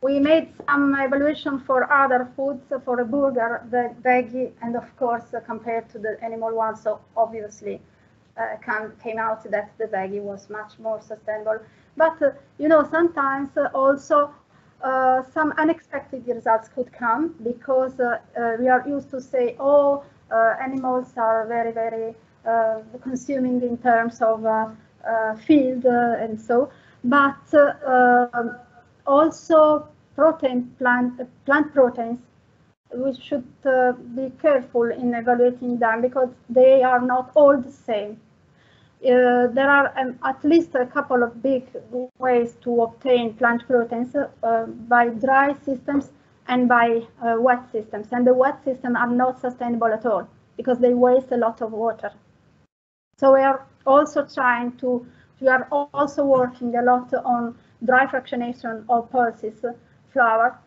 S1: we made some evaluation for other foods, for a burger, the veggie, and of course compared to the animal one. So obviously, came out that the veggie was much more sustainable. But sometimes also. Some unexpected results could come because we are used to say, oh, animals are very, very consuming in terms of feed and so, but also plant proteins, we should be careful in evaluating them because they are not all the same. There are at least a couple of big ways to obtain plant proteins by dry systems and by wet systems. And the wet systems are not sustainable at all because they waste a lot of water. So we are also we are also working a lot on dry fractionation of pulses, flour,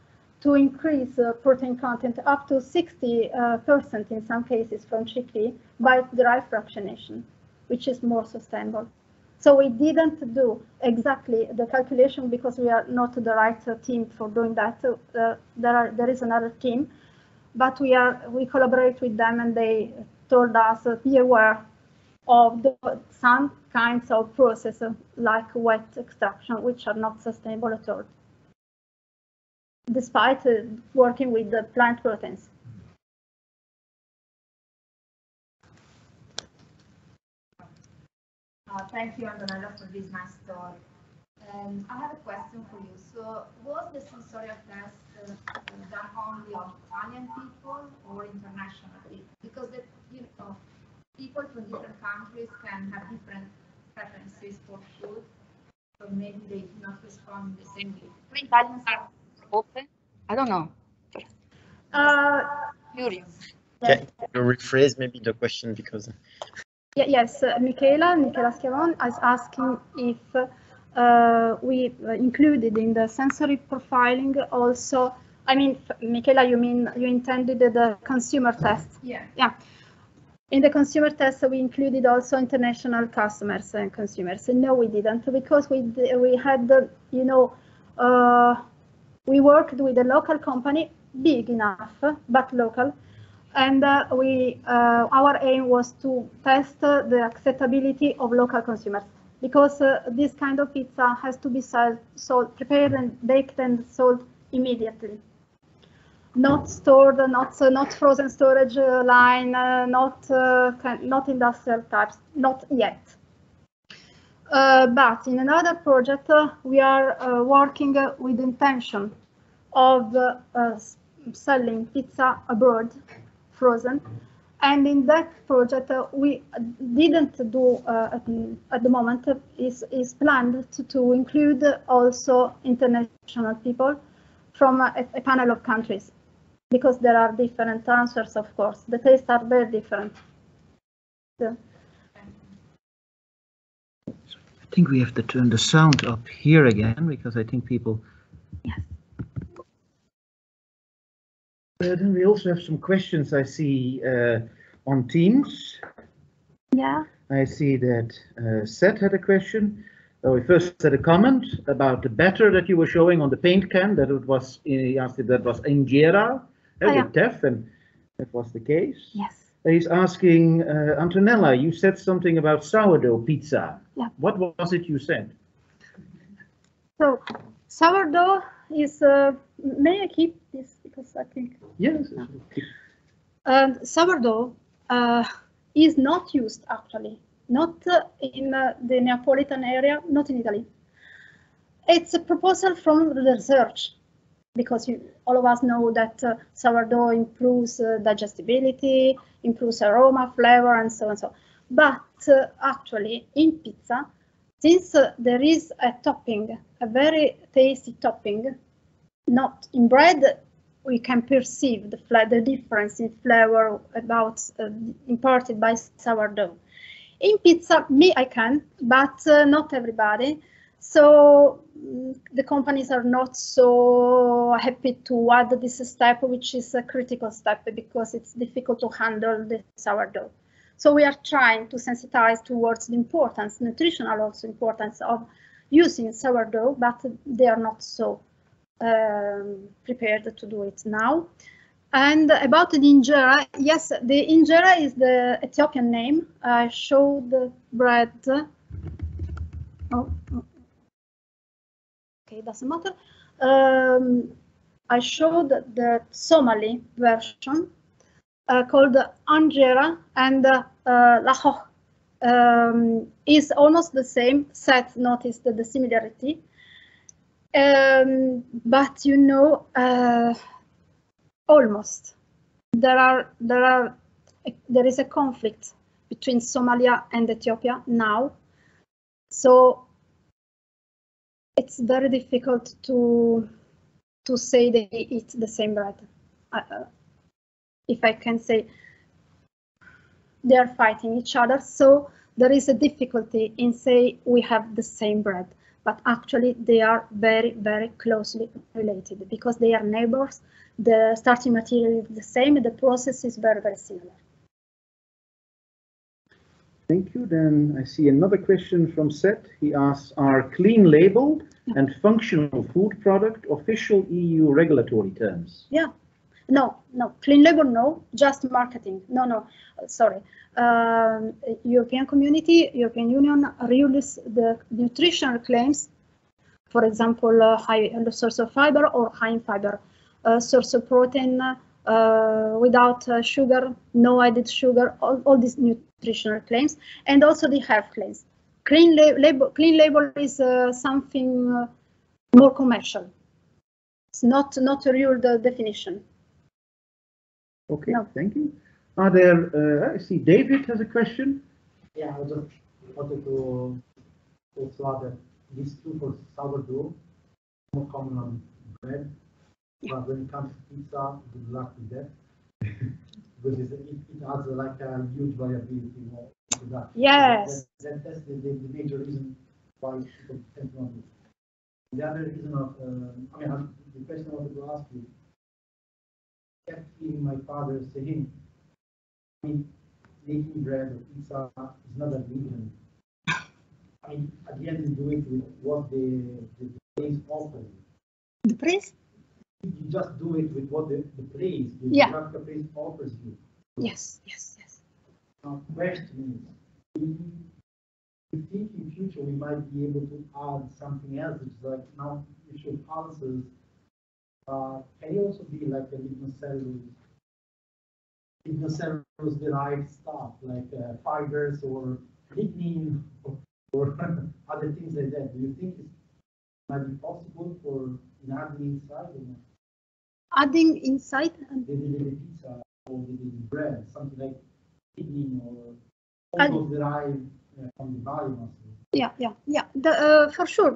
S1: to increase protein content up to 60% in some cases from chickpea by dry fractionation, which is more sustainable. So we didn't do exactly the calculation because we are not the right team for doing that. There is another team, but we collaborate with them, and they told us be aware of some kinds of processes like wet extraction, which are not sustainable at all, despite working with the plant proteins.
S5: Thank you, Antonella, for this nice talk. I have a question for you. So, was the sensorial test done only on Italian people or international people? Because people from different countries can have different preferences for food, so maybe they do not respond the same way. Italians are open. I don't know. Curious.
S3: Can you rephrase maybe the question because?
S1: Yes, Michela Schiavone is asking if we included in the sensory profiling also. I mean, Michela, you intended the consumer test?
S5: Yeah.
S1: Yeah. In the consumer test, we included also international customers and consumers. No, we didn't, because we had we worked with a local company, big enough but local. And our aim was to test the acceptability of local consumers, because this kind of pizza has to be sold, prepared and baked and sold immediately. Not stored, not frozen storage line, not industrial types, not yet. But in another project, we are working with the intention of selling pizza abroad, frozen, and in that project we didn't do at the moment is planned to include also international people from a panel of countries, because there are different answers, of course. The tastes are very different. So.
S2: I think we have to turn the sound up here again, because I think people.
S1: Yes.
S2: Then we also have some questions I see on Teams.
S1: Yeah.
S2: I see that Seth had a question. We first had a comment about the batter that you were showing on the paint can, that it was, he asked if that was injera with Tef, and that was the case.
S1: Yes.
S2: He's asking, Antonella, you said something about sourdough pizza.
S1: Yeah.
S2: What was it you said?
S1: So sourdough is, may I keep this because I think.
S2: Yes.
S1: Sourdough is not used actually, not in the Neapolitan area, not in Italy. It's a proposal from the research because all of us know that sourdough improves digestibility, improves aroma, flavor, and so on and so on. But actually in pizza, since there is a topping, a very tasty topping, not in bread, we can perceive the difference in flavor about imparted by sourdough. In pizza, I can, but not everybody. So the companies are not so happy to add this step, which is a critical step because it's difficult to handle the sourdough. So we are trying to sensitize towards the importance, nutritional also importance of using sourdough, but they are not so prepared to do it now. And about the injera, yes, the injera is the Ethiopian name. I showed the bread. Okay, doesn't matter. I showed the Somali version called Anjera, and Lahoh is almost the same. Seth noticed the similarity. But you know, almost there is a conflict between Somalia and Ethiopia now, so it's very difficult to say they eat the same bread. If I can say, they are fighting each other, so there is a difficulty in say we have the same bread. But actually they are very, very closely related because they are neighbors. The starting material is the same, the process is very, very similar.
S2: Thank you. Then I see another question from Seth. He asks, are clean label and functional food product official EU regulatory terms?
S1: Yeah. No, clean label, no, just marketing. No, sorry. European Community, European Union release the nutritional claims, for example, high source of fiber or high in fiber, source of protein without sugar, no added sugar, all these nutritional claims, and also the health claims. Clean label is something more commercial. It's not a real definition.
S2: Okay, no. Thank you. Are there, I see David has a question.
S6: Yeah, I just wanted to also add that this is true for sourdough, more common on bread, but when it comes to pizza, good luck with that. Because it has like a huge variability to that.
S1: Yes.
S6: That's the major reason why people tend to not do it. The other reason of, the question I wanted to ask you, I kept hearing my father saying, making bread or pizza is not that easy. At the end, you do it with what the place offers. The place? You just do it with what the place, the geographical place offers you.
S1: Yes.
S6: Now, question is, do you think in future we might be able to add something else, which is like now you show pulses, can you also be like a lignocellulose derived stuff like fibers or lignin or other things like that? Do you think it might be possible for adding inside or not?
S1: Adding inside
S6: the pizza or the bread, something like lignin or almost derived from the biomass?
S1: Yeah. For sure,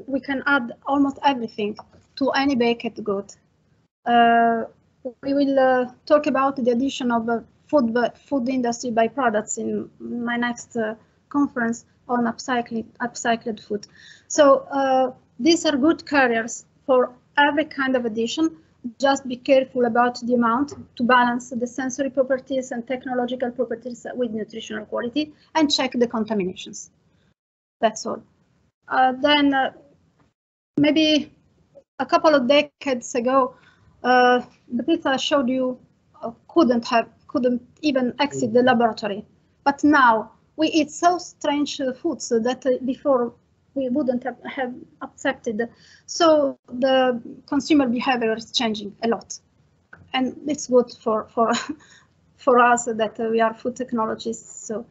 S1: we can add almost everything to any baked good. We will talk about the addition of food industry byproducts in my next conference on upcycled food. So these are good carriers for every kind of addition, just be careful about the amount to balance the sensory properties and technological properties with nutritional quality, and check the contaminations. That's all. Then maybe a couple of decades ago, the pizza I showed you couldn't even exit the laboratory. But now we eat so strange foods that before we wouldn't have accepted. So the consumer behavior is changing a lot, and it's good for us that we are food technologists. So,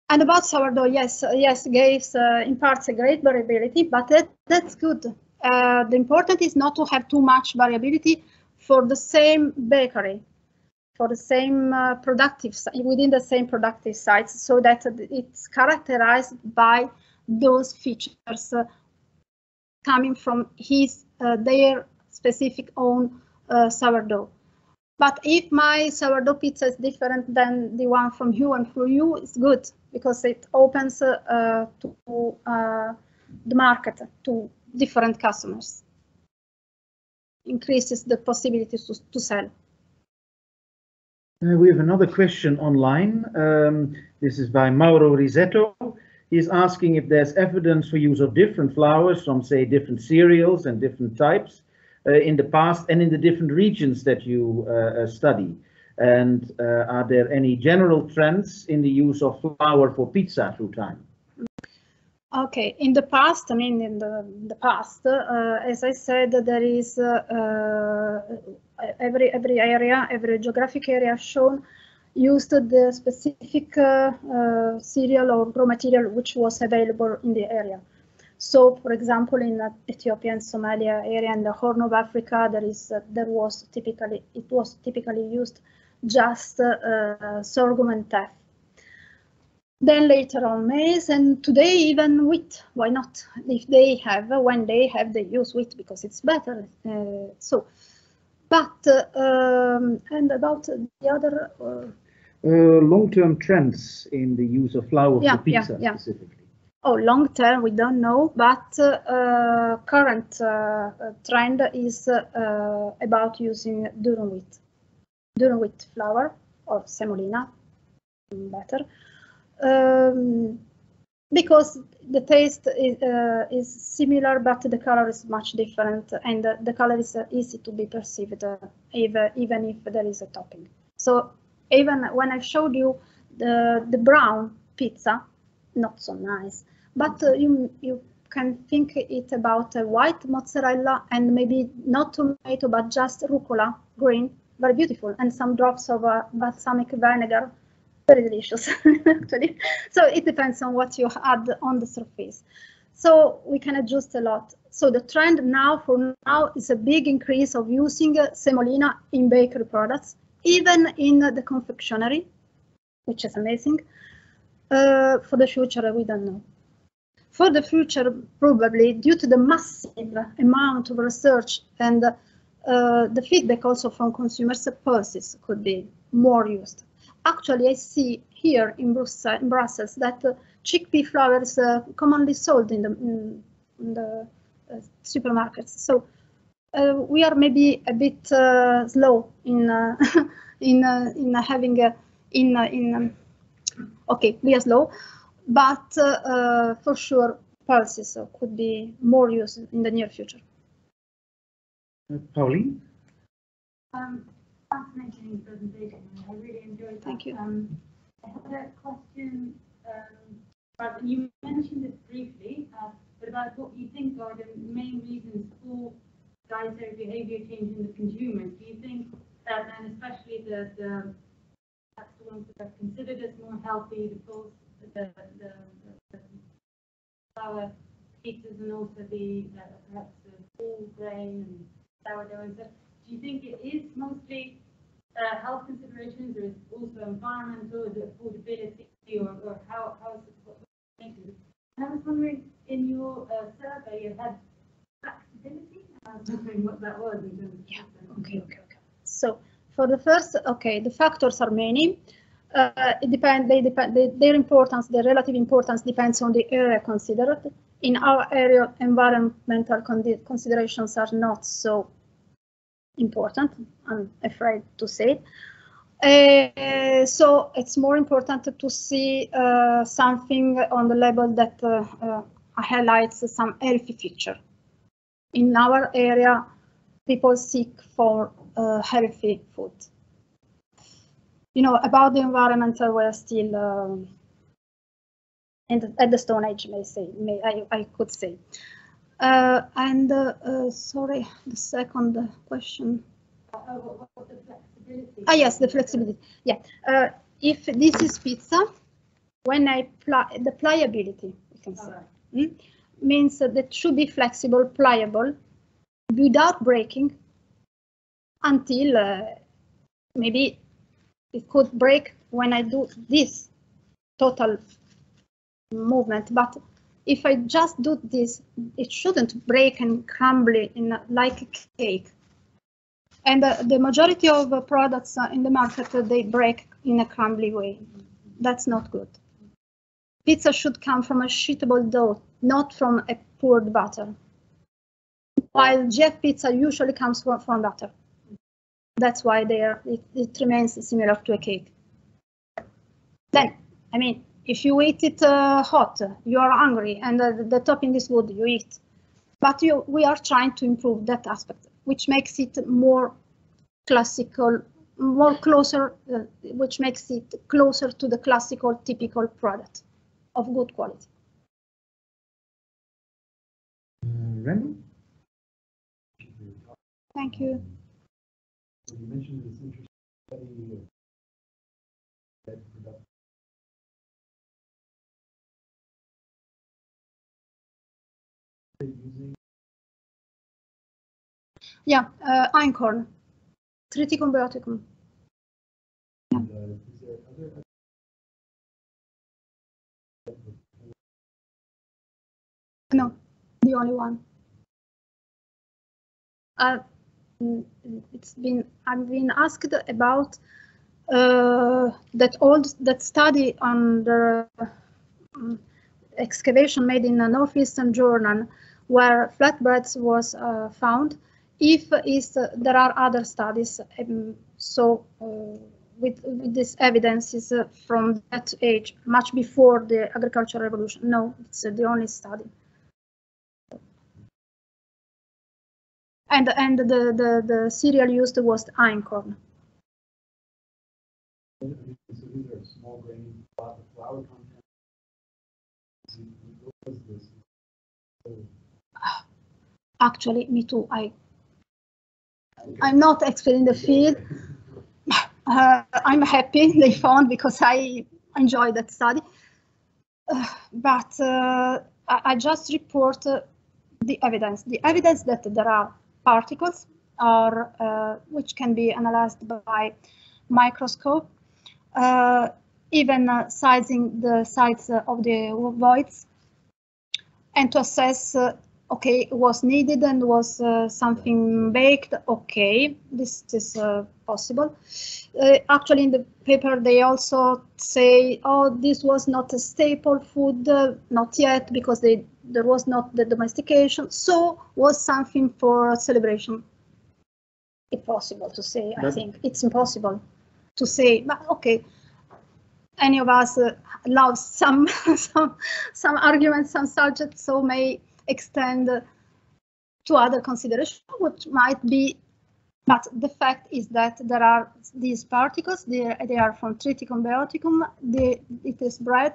S1: and about sourdough, yes, gives imparts a great variability, but that's good. The important is not to have too much variability for the same bakery, for the same within the same productive sites, so that it's characterized by those features coming from their specific own sourdough. But if my sourdough pizza is different than the one from you and for you, it's good, because it opens to the market to different customers, increases the possibilities to sell.
S2: We have another question online. This is by Mauro Risetto. He's asking if there's evidence for use of different flours from, say, different cereals and different types in the past and in the different regions that you study. And are there any general trends in the use of flour for pizza through time?
S1: Okay, in the past, I mean, in the past, as I said, there is every area, every geographic area shown used the specific cereal or raw material which was available in the area. So, for example, in Ethiopia and Somalia area and the Horn of Africa, it was typically used just sorghum and teff. Then later on maize, and today even wheat. Why not? If they have, when they have, they use wheat because it's better. And about the other
S2: long-term trends in the use of flour for pizza specifically.
S1: Oh, long term we don't know, but current trend is about using durum wheat flour or semolina, better. Because the taste is similar, but the color is much different, and the color is easy to be perceived, even if there is a topping. So even when I showed you the brown pizza, not so nice, but you can think it about a white mozzarella and maybe not tomato, but just rucola, green, very beautiful, and some drops of balsamic vinegar. Very delicious, actually. So it depends on what you add on the surface. So we can adjust a lot. So the trend for now is a big increase of using semolina in bakery products, even in the confectionery, which is amazing. For the future, we don't know. For the future, probably due to the massive amount of research and the feedback also from consumers, pulses could be more used. Actually, I see here in Brussels that chickpea flour is commonly sold in the supermarkets. So we are maybe a bit slow in having okay, we are slow, but for sure pulses could be more used in the near future.
S2: Pauline?
S7: Fascinating presentation. I really enjoyed that.
S1: Thank you.
S7: I had a question, but you mentioned it briefly, but about what you think are the main reasons for dietary behavior change in the consumers. Do you think that, and especially that's the ones that are considered as more healthy, the flour pizzas, and also the perhaps the whole grain and sourdough and stuff. Do you think it is mostly health considerations, or is it also environmental, is it affordability, or how is it, what it? And I was wondering, in your survey, you had flexibility. I was wondering what that was in terms of
S1: Okay. So for the first, the factors are many. It depends. Their importance, their relative importance, depends on the area considered. In our area, environmental considerations are not so important, I'm afraid to say. So it's more important to see something on the label that highlights some healthy feature. In our area, people seek for healthy food. You know, about the environment, we're still at the Stone Age, I could say. Sorry, the second question.
S7: The flexibility.
S1: Yes, the flexibility. Yeah. If this is pizza, when I the pliability, you can say, means that it should be flexible, pliable, without breaking, until maybe it could break when I do this total movement. But if I just do this, it shouldn't break and crumble in like a cake. And the majority of products in the market, they break in a crumbly way. That's not good. Pizza should come from a sheetable dough, not from a poured butter. While Jeff pizza usually comes from butter. That's why it remains similar to a cake. Then, I mean, if you eat it hot, you are hungry, and the topping is good, you eat. But we are trying to improve that aspect, which makes it more classical, more closer, which makes it closer to the classical, typical product of good quality.
S2: Randall?
S1: Thank you.
S6: You mentioned this interesting study of bread production.
S1: Yeah, einkorn, Triticum beaticum.
S6: And, is there other
S1: No, the only one. I've been asked about that study on the excavation made in northeastern Jordan, where flatbreads was found. If there are other studies, with this evidence is from that age, much before the agricultural revolution. No, it's the only study. And the cereal used was einkorn.
S6: So these are small grain flour content. What was this?
S1: Actually, me too. I'm not expert in the field. I'm happy they found, because I enjoy that study. But I just report the evidence. The evidence that there are particles which can be analyzed by microscope, even sizing the size of the voids, and to assess, okay, was needed and was something baked, okay, this is possible. Actually, in the paper, they also say, oh, this was not a staple food, not yet, because there was not the domestication, so was something for celebration. Impossible to say, I think. It's impossible to say, but okay. Any of us loves some arguments, some subjects, so may extend to other considerations, which might be, but the fact is that there are these particles, they are from Triticum beaticum, it is bread,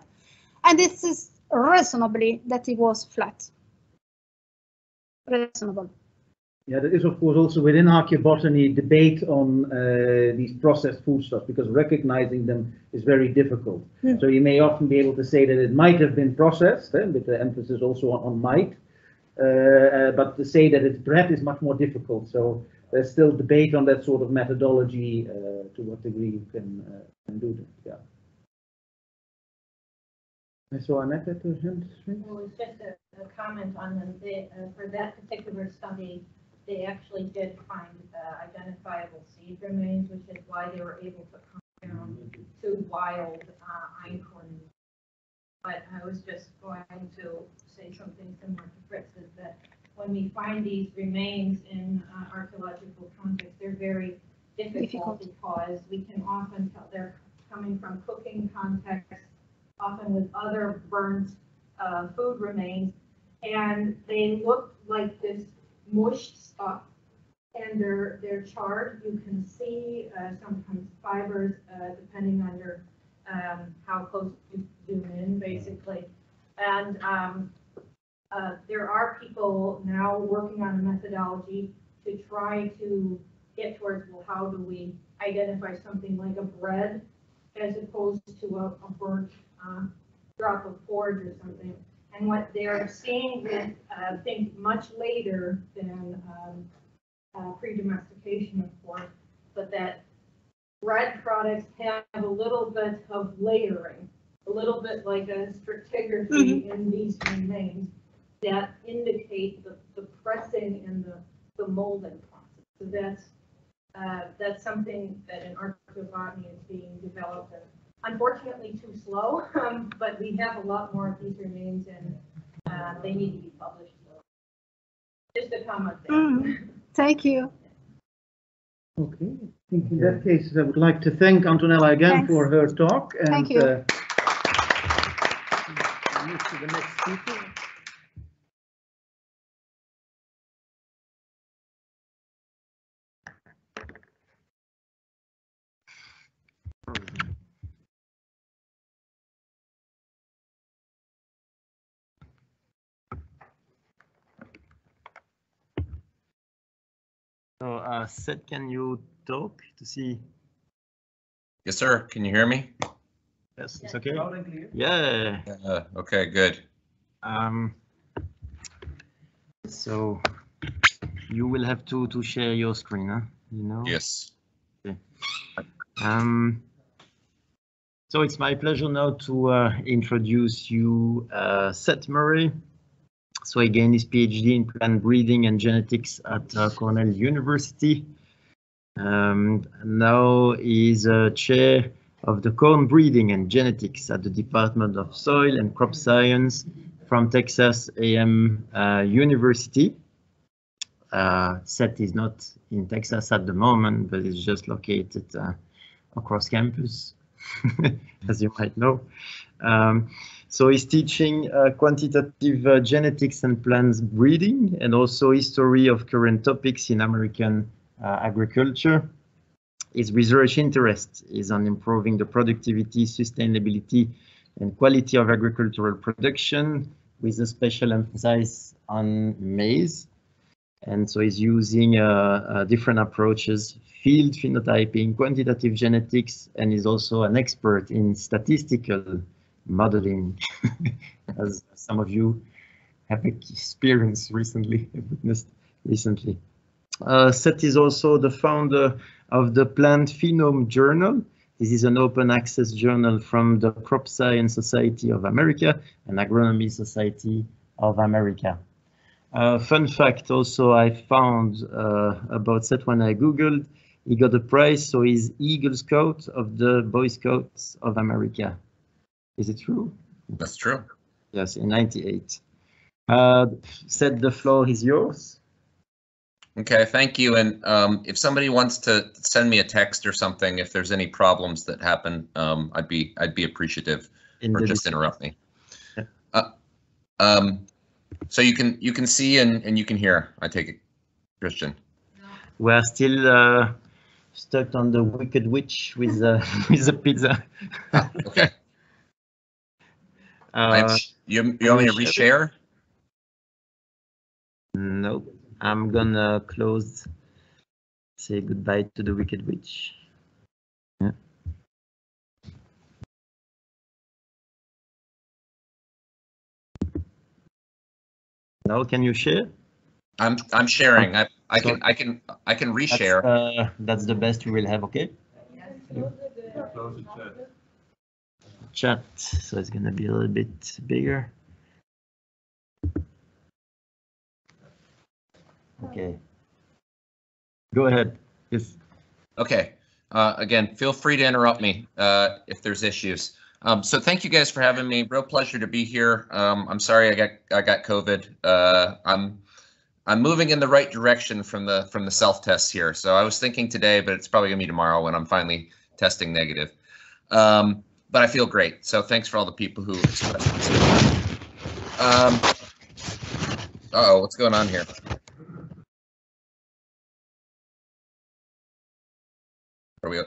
S1: and it is reasonably that it was flat. Reasonable.
S2: Yeah, there is of course also within archaeobotany debate on these processed foodstuffs, because recognizing them is very difficult. So you may often be able to say that it might have been processed, with the emphasis also on might, but to say that it's bread is much more difficult. So there's still debate on that sort of methodology, to what degree you can do that. Yeah. I saw Annette at the hand.
S8: Well, it's just a comment on them. For that particular study, they actually did find identifiable seed remains, which is why they were able to come down to wild einkorn. But I was just going to say something similar to Fritz's, that when we find these remains in archaeological context, they're very difficult because we can often tell they're coming from cooking context, often with other burnt food remains, and they look like this mushed stuff, and they're charred. You can see sometimes fibers depending on your how close you zoom in, basically. And there are people now working on a methodology to try to get towards, well, how do we identify something like a bread as opposed to a burnt drop of porridge or something. And what they're seeing with things much later than pre-domestication, of course, but that bread products have a little bit of layering, a little bit like a stratigraphy in these remains that indicate the pressing and the molding process. So that's something that in archaeobotany is being developed, and unfortunately too slow, but we have a lot more of these remains, and they need to be published. So just a comment there.
S1: Thank you.
S2: Okay, I think in that case, I would like to thank Antonella again for her talk. And,
S1: Thank you.
S2: Move to the next speaker.
S3: So, Seth, can you talk to see?
S9: Yes, sir. Can you hear me?
S3: Yes, it's okay.
S2: Loud and clear.
S3: Yeah.
S9: Okay, good.
S3: So you will have to share your screen, huh? You know.
S9: Yes.
S3: Okay. So it's my pleasure now to introduce you, Seth Murray. So again, his PhD in plant breeding and genetics at Cornell University. Now he's chair of the corn breeding and genetics at the Department of Soil and Crop Science from Texas A&M University. Seth is not in Texas at the moment, but is just located across campus, as you might know. So he's teaching quantitative genetics and plants breeding, and also history of current topics in American agriculture. His research interest is on improving the productivity, sustainability, and quality of agricultural production, with a special emphasis on maize. And so he's using different approaches, field phenotyping, quantitative genetics, and is also an expert in statistical modeling, as some of you have experienced recently, witnessed recently. Seth is also the founder of the Plant Phenome Journal. This is an open access journal from the Crop Science Society of America and Agronomy Society of America. Fun fact also I found about Seth when I Googled, he got a prize, so he's Eagle Scout of the Boy Scouts of America. Is it true?
S9: That's true.
S3: Yes, in '98. Seth, the floor is yours.
S9: Okay, thank you. And if somebody wants to send me a text or something, if there's any problems that happen, I'd be appreciative, or just interrupt me.
S3: Yeah.
S9: So you can see and you can hear, I take it, Christian.
S3: We're still stuck on the Wicked Witch with the pizza.
S9: Okay. You want me to reshare?
S3: No, I'm gonna close. Say goodbye to the Wicked Witch. Yeah. Now, can you share?
S9: I'm sharing. I can reshare.
S3: That's the best we will have. Okay.
S4: Close the chat.
S3: Chat. So it's gonna be a little bit bigger. Okay. Go ahead. Yes.
S9: Okay. Again, feel free to interrupt me if there's issues. So thank you guys for having me. Real pleasure to be here. I'm sorry I got COVID. I'm I'm moving in the right direction from the self-tests here. So I was thinking today, but it's probably gonna be tomorrow when I'm finally testing negative. But I feel great. So thanks for all the people who expressed this. Uh-oh, what's going on here?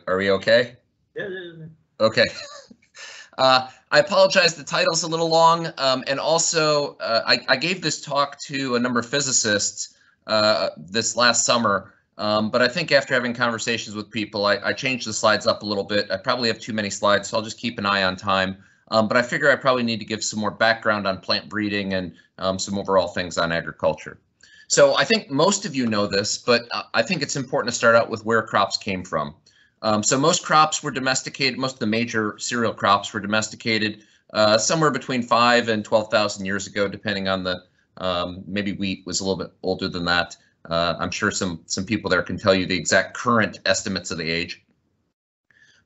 S9: Are we okay?
S2: Yeah.
S9: Okay. I apologize, the title's a little long, and also I gave this talk to a number of physicists this last summer, but I think after having conversations with people, I changed the slides up a little bit. I probably have too many slides, so I'll just keep an eye on time. But I figure I probably need to give some more background on plant breeding and some overall things on agriculture. So I think most of you know this, but I think it's important to start out with where crops came from. So most crops were domesticated, most of the major cereal crops were domesticated somewhere between 5 and 12,000 years ago, depending on the, maybe wheat was a little bit older than that. I'm sure some people there can tell you the exact current estimates of the age.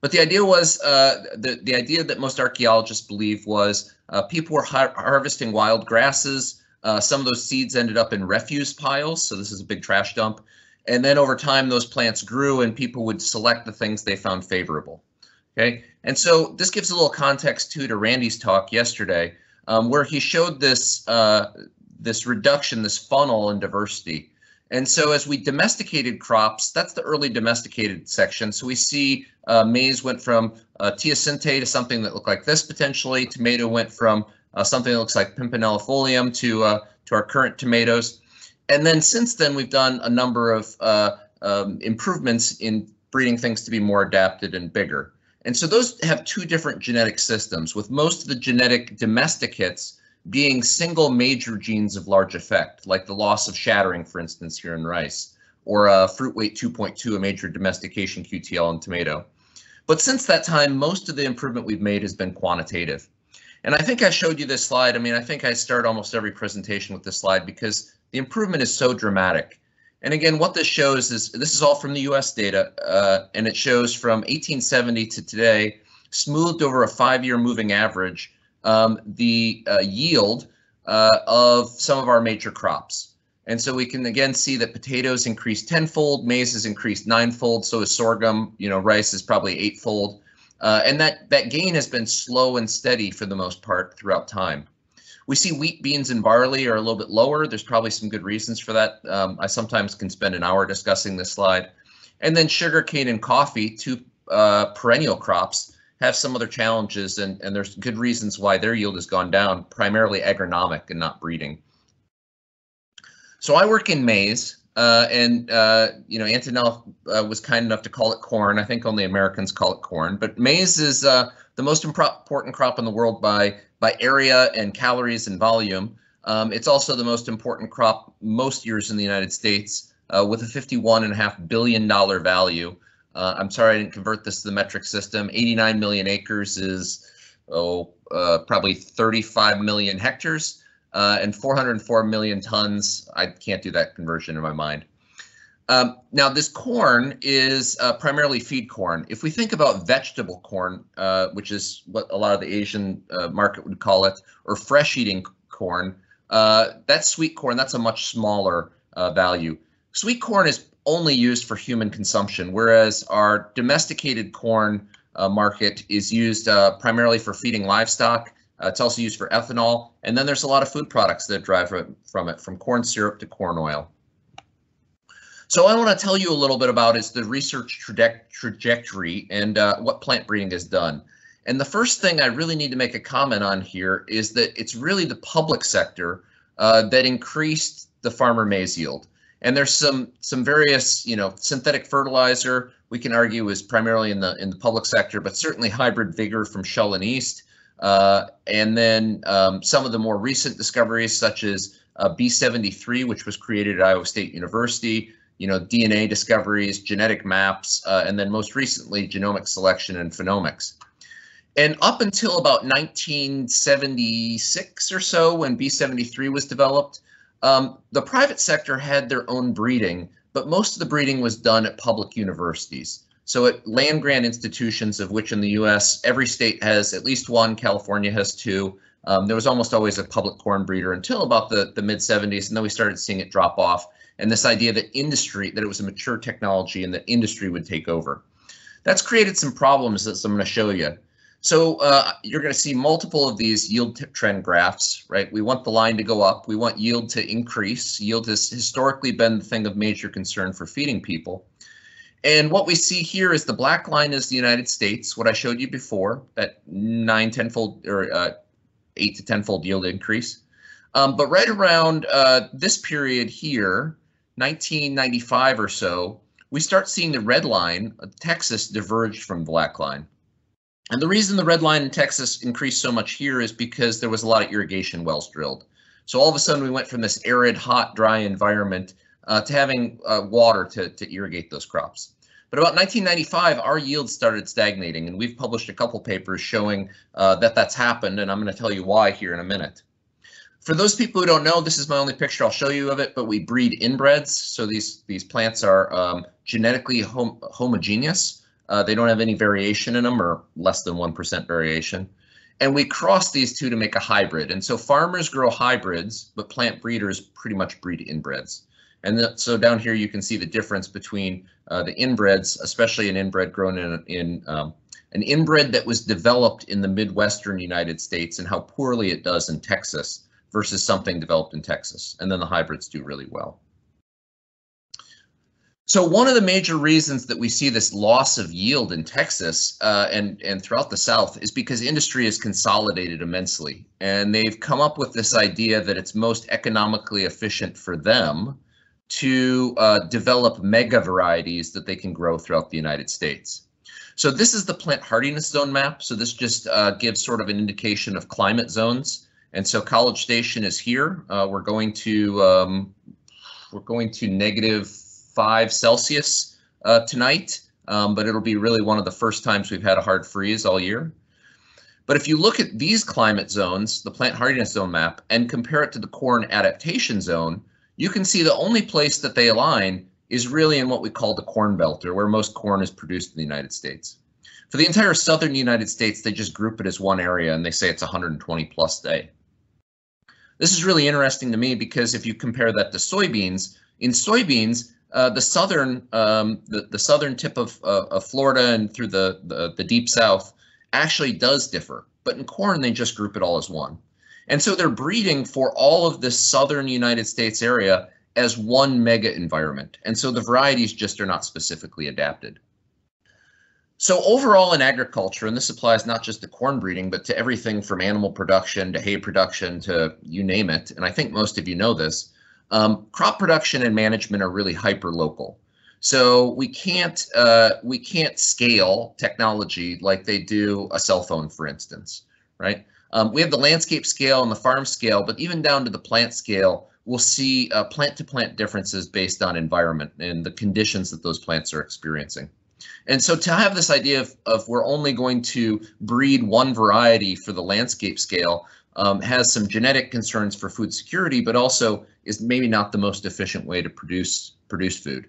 S9: But the idea was, the idea that most archaeologists believe was people were harvesting wild grasses. Some of those seeds ended up in refuse piles, so this is a big trash dump. And then over time, those plants grew and people would select the things they found favorable. Okay, and so this gives a little context too to Randy's talk yesterday, where he showed this this reduction, this funnel in diversity. And so as we domesticated crops, that's the early domesticated section. So we see maize went from teosinte to something that looked like this potentially. Tomato went from something that looks like Pimpinella folium to our current tomatoes. And then since then, we've done a number of improvements in breeding things to be more adapted and bigger. And so those have two different genetic systems, with most of the genetic domesticates being single major genes of large effect, like the loss of shattering, for instance, here in rice, or fruit weight 2.2, a major domestication QTL in tomato. But since that time, most of the improvement we've made has been quantitative. And I think I showed you this slide. I mean, I think I start almost every presentation with this slide because the improvement is so dramatic. And again, what this shows is, this is all from the US data, and it shows from 1870 to today, smoothed over a 5-year moving average, the yield of some of our major crops. And so we can again see that potatoes increased 10-fold, maize has increased 9-fold, so is sorghum, rice is probably 8-fold. And that gain has been slow and steady for the most part throughout time. We see wheat, beans, and barley are a little bit lower. There's probably some good reasons for that. I sometimes can spend an hour discussing this slide. And then sugar cane and coffee, two perennial crops, have some other challenges, and there's good reasons why their yield has gone down, primarily agronomic and not breeding. So I work in maize, and Antonella was kind enough to call it corn. I think only Americans call it corn, but maize is the most important crop in the world by area and calories and volume. It's also the most important crop most years in the United States, with a $51.5 billion value. I'm sorry I didn't convert this to the metric system. 89 million acres is probably 35 million hectares, and 404 million tons. I can't do that conversion in my mind. Now this corn is primarily feed corn. If we think about vegetable corn, which is what a lot of the Asian market would call it, or fresh eating corn, that's sweet corn. That's a much smaller value. Sweet corn is only used for human consumption, whereas our domesticated corn market is used primarily for feeding livestock. It's also used for ethanol, and then there's a lot of food products that derive from it, from corn syrup to corn oil. So what I want to tell you a little bit about is the research trajectory and what plant breeding has done. And the first thing I really need to make a comment on here is that it's really the public sector that increased the farmer maize yield. And there's some various, synthetic fertilizer we can argue is primarily in the public sector, but certainly hybrid vigor from Shull and East. And then some of the more recent discoveries, such as B73, which was created at Iowa State University, DNA discoveries, genetic maps, and then most recently genomic selection and phenomics. And up until about 1976 or so, when B73 was developed, the private sector had their own breeding, but most of the breeding was done at public universities. So at land grant institutions, of which in the US, every state has at least one, California has 2, There was almost always a public corn breeder until about the mid 70s, and then we started seeing it drop off. And this idea that that it was a mature technology and that industry would take over. That's created some problems that I'm going to show you. So you're going to see multiple of these yield trend graphs, right? We want the line to go up. We want yield to increase. Yield has historically been the thing of major concern for feeding people. And what we see here is the black line is the United States, what I showed you before, that 9-10-fold or 8 to 10-fold yield increase. But right around this period here, 1995 or so, we start seeing the red line, Texas, diverge from the black line. And the reason the red line in Texas increased so much here is because there was a lot of irrigation wells drilled. So all of a sudden we went from this arid, hot, dry environment to having water to irrigate those crops. But about 1995, our yields started stagnating, and we've published a couple papers showing that that's happened, and I'm going to tell you why here in a minute. For those people who don't know, this is my only picture I'll show you of it, but we breed inbreds. So these plants are genetically homogeneous. They don't have any variation in them, or less than 1% variation. And we cross these two to make a hybrid. And so farmers grow hybrids, but plant breeders pretty much breed inbreds. And so down here you can see the difference between the inbreds, especially an inbred grown in an inbred that was developed in the Midwestern United States, and how poorly it does in Texas versus something developed in Texas. And then the hybrids do really well. So one of the major reasons that we see this loss of yield in Texas and throughout the South is because industry has consolidated immensely. And they've come up with this idea that it's most economically efficient for them to develop mega varieties that they can grow throughout the United States. So this is the plant hardiness zone map. So this just gives sort of an indication of climate zones. And so College Station is here. We're going to -5 Celsius tonight, but it'll be really one of the first times we've had a hard freeze all year. But if you look at these climate zones, the plant hardiness zone map, and compare it to the corn adaptation zone, you can see the only place that they align is really in what we call the corn belt, or where most corn is produced in the United States. For the entire southern United States, they just group it as one area, and they say it's 120 plus day. This is really interesting to me because if you compare that to soybeans, in soybeans, the southern tip of Florida and through the deep south actually does differ, but in corn they just group it all as one. And so they're breeding for all of this southern United States area as one mega environment, and so the varieties just are not specifically adapted. So overall in agriculture, and this applies not just to corn breeding, but to everything from animal production to hay production to you name it, and I think most of you know this, crop production and management are really hyper-local. So we can't scale technology like they do a cell phone, for instance, right? We have the landscape scale and the farm scale, but even down to the plant scale, we'll see plant-to-plant differences based on environment and the conditions that those plants are experiencing. And so to have this idea of we're only going to breed one variety for the landscape scale has some genetic concerns for food security, but also is maybe not the most efficient way to produce food.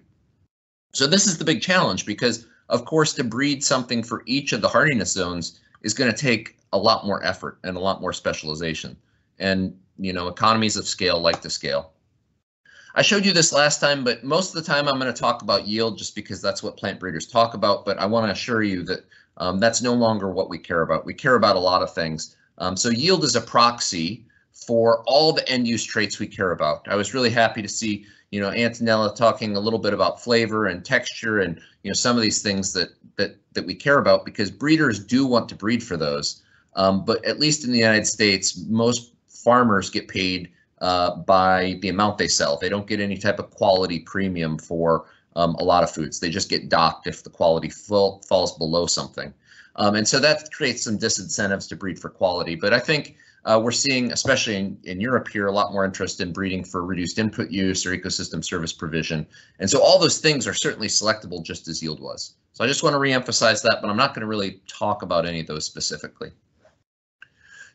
S9: So this is the big challenge, because of course to breed something for each of the hardiness zones is going to take a lot more effort and a lot more specialization. And you know, economies of scale like to scale. I showed you this last time, but most of the time I'm going to talk about yield just because that's what plant breeders talk about. But I want to assure you that that's no longer what we care about. We care about a lot of things. So yield is a proxy for all the end use traits we care about. I was really happy to see, you know, Antonella talking a little bit about flavor and texture and, you know, some of these things that we care about, because breeders do want to breed for those. But at least in the United States, most farmers get paid by the amount they sell. They don't get any type of quality premium for a lot of foods. They just get docked if the quality falls below something. And so that creates some disincentives to breed for quality. But I think we're seeing, especially in Europe here, a lot more interest in breeding for reduced input use or ecosystem service provision. And so all those things are certainly selectable just as yield was. So I just want to reemphasize that, but I'm not going to really talk about any of those specifically.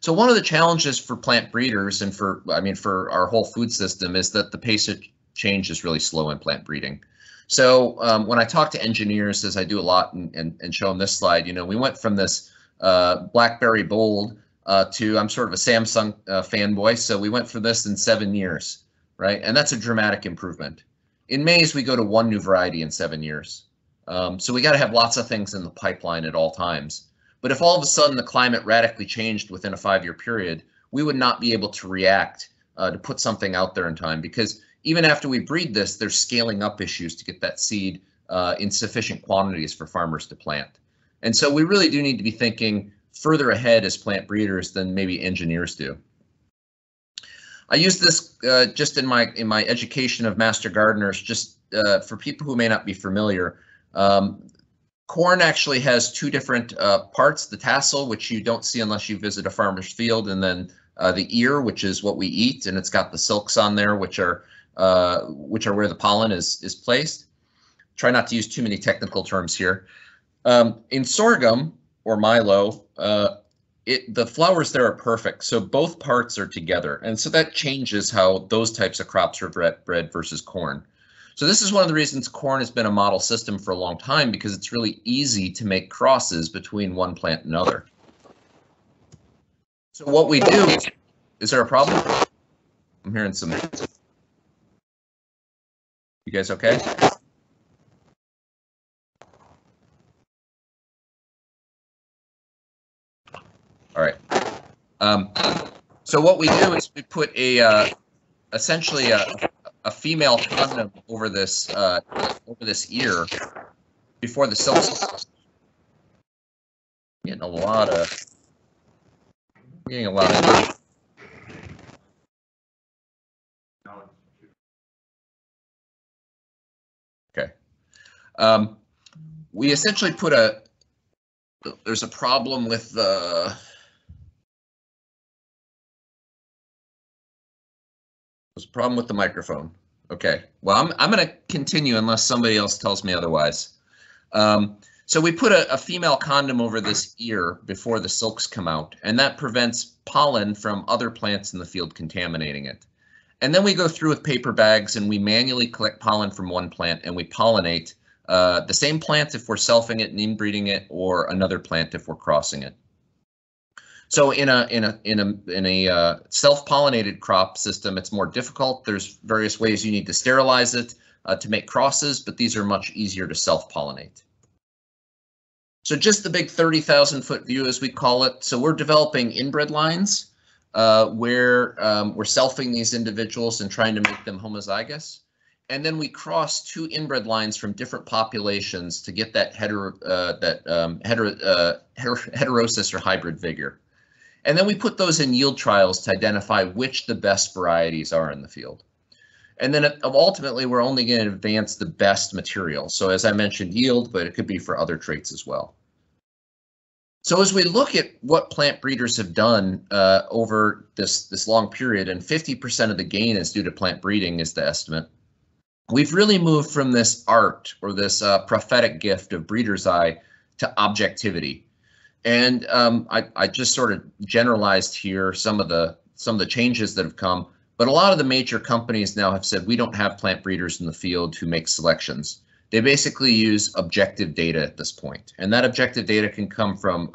S9: So one of the challenges for plant breeders and for our whole food system is that the pace of change is really slow in plant breeding. So when I talk to engineers, as I do a lot and show them this slide, you know, we went from this blackberry bold to I'm sort of a Samsung fanboy, so we went for this in 7 years, right? And that's a dramatic improvement. In maize, we go to 1 new variety in 7 years. So we got to have lots of things in the pipeline at all times. But if all of a sudden the climate radically changed within a 5-year period, we would not be able to react to put something out there in time, because even after we breed this, there's scaling up issues to get that seed in sufficient quantities for farmers to plant. And so we really do need to be thinking further ahead as plant breeders than maybe engineers do. I use this just in my education of master gardeners, just for people who may not be familiar. Corn actually has 2 different parts: the tassel, which you don't see unless you visit a farmer's field, and then the ear, which is what we eat, and it's got the silks on there, which are where the pollen is placed. Try not to use too many technical terms here. In sorghum or milo, the flowers there are perfect, so both parts are together, and so that changes how those types of crops are bred versus corn. So this is one of the reasons corn has been a model system for a long time, because it's really easy to make crosses between one plant and another. So what we do, is there a problem? I'm hearing some. You guys okay? All right. So what we do is we put essentially a female condom over this ear before the silks. Getting a lot of. Okay. We essentially put there's a problem with the. There's a problem with the microphone. Okay, well, I'm going to continue unless somebody else tells me otherwise. So we put a female condom over this ear before the silks come out, and that prevents pollen from other plants in the field contaminating it. And then we go through with paper bags and we manually collect pollen from one plant and we pollinate the same plant if we're selfing it and inbreeding it, or another plant if we're crossing it. So in a self-pollinated crop system, it's more difficult. There's various ways you need to sterilize it to make crosses, but these are much easier to self-pollinate. So just the big 30,000-foot view, as we call it. So we're developing inbred lines where we're selfing these individuals and trying to make them homozygous. And then we cross 2 inbred lines from different populations to get that heterosis or hybrid vigor. And then we put those in yield trials to identify which the best varieties are in the field. And then ultimately, we're only going to advance the best material. So as I mentioned, yield, but it could be for other traits as well. So as we look at what plant breeders have done over this long period, and 50% of the gain is due to plant breeding is the estimate, we've really moved from this art or this prophetic gift of breeder's eye to objectivity. And I just sort of generalized here some of the changes that have come, but a lot of the major companies now have said we don't have plant breeders in the field who make selections. They basically use objective data at this point, and that objective data can come from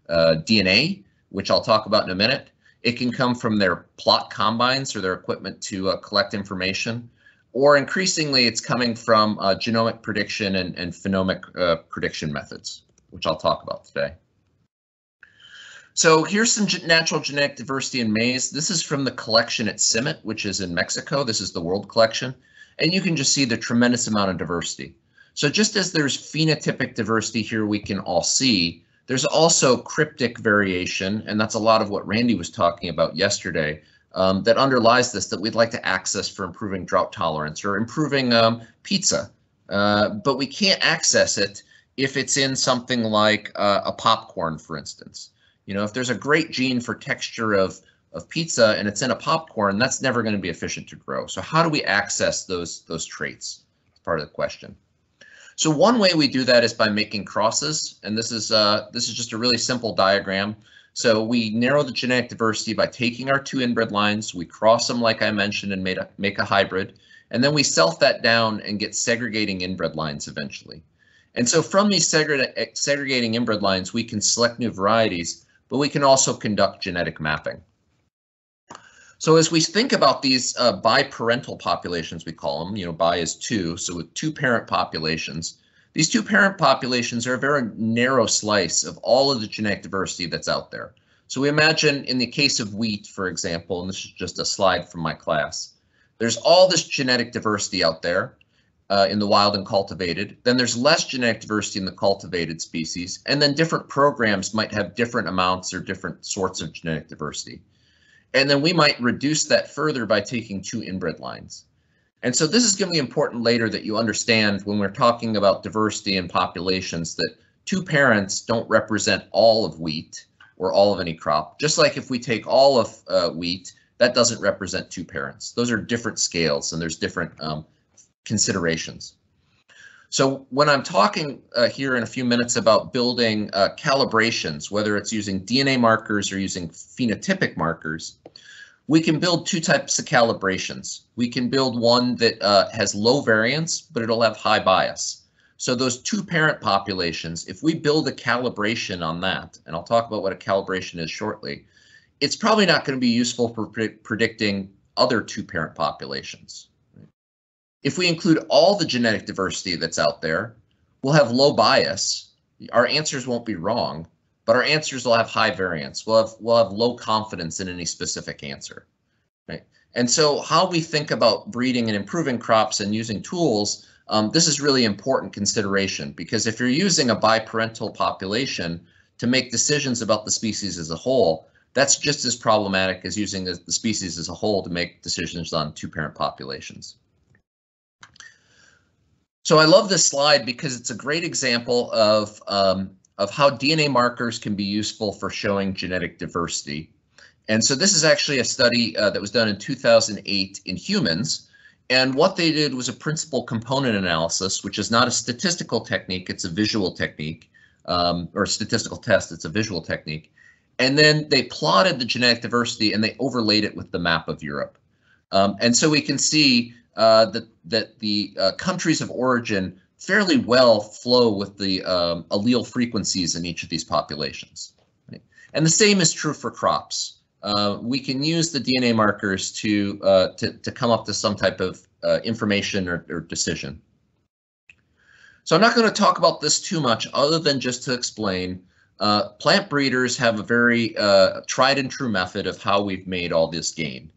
S9: DNA, which I'll talk about in a minute. It can come from their plot combines or their equipment to collect information, or increasingly it's coming from genomic prediction and phenomic prediction methods, which I'll talk about today. So here's some natural genetic diversity in maize. This is from the collection at CIMMYT, which is in Mexico. This is the world collection. And you can just see the tremendous amount of diversity. So just as there's phenotypic diversity here we can all see, there's also cryptic variation, and that's a lot of what Randy was talking about yesterday, that underlies this, that we'd like to access for improving drought tolerance or improving pizza. But we can't access it if it's in something like a popcorn, for instance. You know, if there's a great gene for texture of pizza and it's in a popcorn, that's never going to be efficient to grow. So how do we access those traits? That's part of the question. So one way we do that is by making crosses, and this is just a really simple diagram. So we narrow the genetic diversity by taking our 2 inbred lines, we cross them like I mentioned and make a hybrid, and then we self that down and get segregating inbred lines eventually. And so from these segregating inbred lines, we can select new varieties. but we can also conduct genetic mapping. So as we think about these biparental populations, we call them, bi is 2, so with 2 parent populations, these 2 parent populations are a very narrow slice of all of the genetic diversity that's out there. So we imagine in the case of wheat, for example, and this is just a slide from my class, there's all this genetic diversity out there in the wild and cultivated. Then there's less genetic diversity in the cultivated species, and then different programs might have different amounts or different sorts of genetic diversity. And then we might reduce that further by taking 2 inbred lines. And so this is going to be important later that you understand when we're talking about diversity in populations that 2 parents don't represent all of wheat or all of any crop. Just like if we take all of wheat, that doesn't represent 2 parents. Those are different scales and there's different considerations. So when I'm talking here in a few minutes about building calibrations, whether it's using DNA markers or using phenotypic markers, we can build 2 types of calibrations. We can build one that has low variance, but it'll have high bias. So those 2 parent populations, if we build a calibration on that, and I'll talk about what a calibration is shortly, it's probably not going to be useful for predicting other 2 parent populations. If we include all the genetic diversity that's out there, we'll have low bias. Our answers won't be wrong, but our answers will have high variance. We'll have low confidence in any specific answer, right? And so how we think about breeding and improving crops and using tools, this is really important consideration, because if you're using a biparental population to make decisions about the species as a whole, that's just as problematic as using the species as a whole to make decisions on 2 parent populations. So I love this slide because it's a great example of how DNA markers can be useful for showing genetic diversity. And so this is actually a study that was done in 2008 in humans. And what they did was a principal component analysis, which is not a statistical technique, it's a visual technique, or statistical test, it's a visual technique. And then they plotted the genetic diversity and they overlaid it with the map of Europe. And so we can see that the countries of origin fairly well flow with the allele frequencies in each of these populations. Right? And the same is true for crops. We can use the DNA markers to come up to some type of information or decision. So I'm not going to talk about this too much other than just to explain plant breeders have a very tried and true method of how we've made all this gain.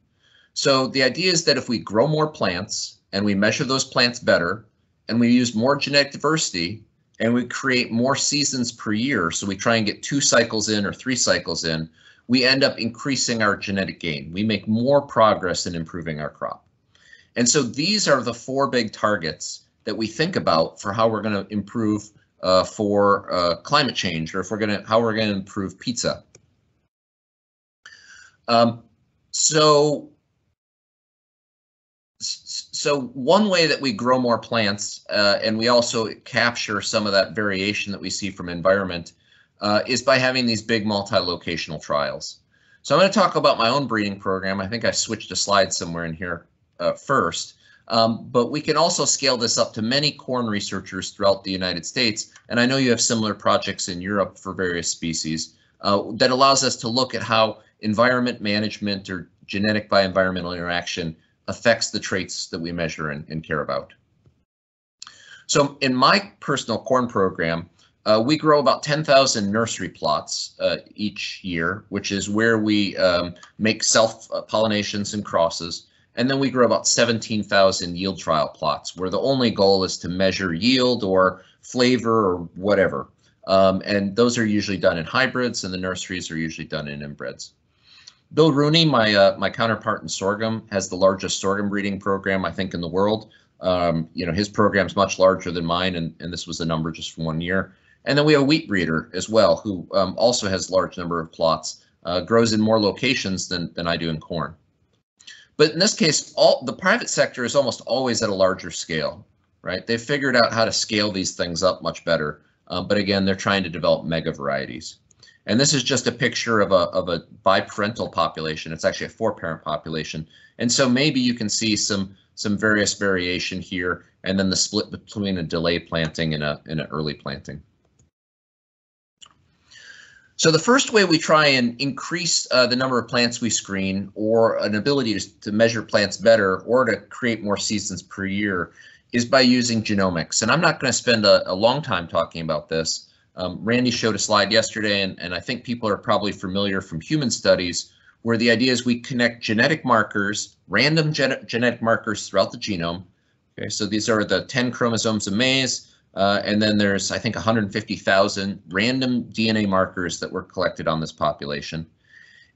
S9: So the idea is that if we grow more plants and we measure those plants better and we use more genetic diversity and we create more seasons per year, so we try and get 2 cycles in or 3 cycles in, we end up increasing our genetic gain. We make more progress in improving our crop. And so these are the 4 big targets that we think about for how we're going to improve for climate change, or if we're how we're going to improve pizza. So one way that we grow more plants and we also capture some of that variation that we see from environment is by having these big multi-locational trials. So I'm going to talk about my own breeding program. I think I switched a slide somewhere in here first, but we can also scale this up to many corn researchers throughout the United States. And I know you have similar projects in Europe for various species that allows us to look at how environment management or genetic by environmental interaction affects the traits that we measure and care about. So in my personal corn program, we grow about 10,000 nursery plots each year, which is where we make self-pollinations and crosses. And then we grow about 17,000 yield trial plots, where the only goal is to measure yield or flavor or whatever. And those are usually done in hybrids, and the nurseries are usually done in inbreds. Bill Rooney, my counterpart in sorghum, has the largest sorghum breeding program, I think, in the world. His program's much larger than mine, and this was a number just from 1 year. And then we have a wheat breeder as well, who also has a large number of plots, grows in more locations than I do in corn. But in this case, the private sector is almost always at a larger scale, right? They've figured out how to scale these things up much better. But again, they're trying to develop mega varieties. And this is just a picture of a biparental population. It's actually a 4-parent population. And so maybe you can see some various variation here, and then the split between a delay planting and an early planting. So the first way we try and increase the number of plants we screen, or an ability to measure plants better, or to create more seasons per year, is by using genomics. And I'm not going to spend a long time talking about this. Randy showed a slide yesterday, and I think people are probably familiar from human studies, where the idea is we connect genetic markers, random genetic markers throughout the genome. Okay, so these are the 10 chromosomes of maize. And then there's, I think, 150,000 random DNA markers that were collected on this population.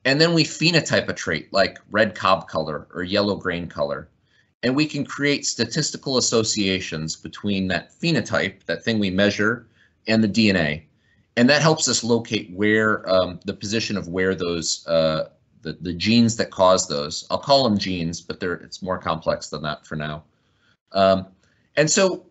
S9: And then we phenotype a trait like red cob color or yellow grain color. And we can create statistical associations between that phenotype, that thing we measure, and the DNA. And that helps us locate where the position of where those, the genes that cause those, I'll call them genes, but it's more complex than that for now. And so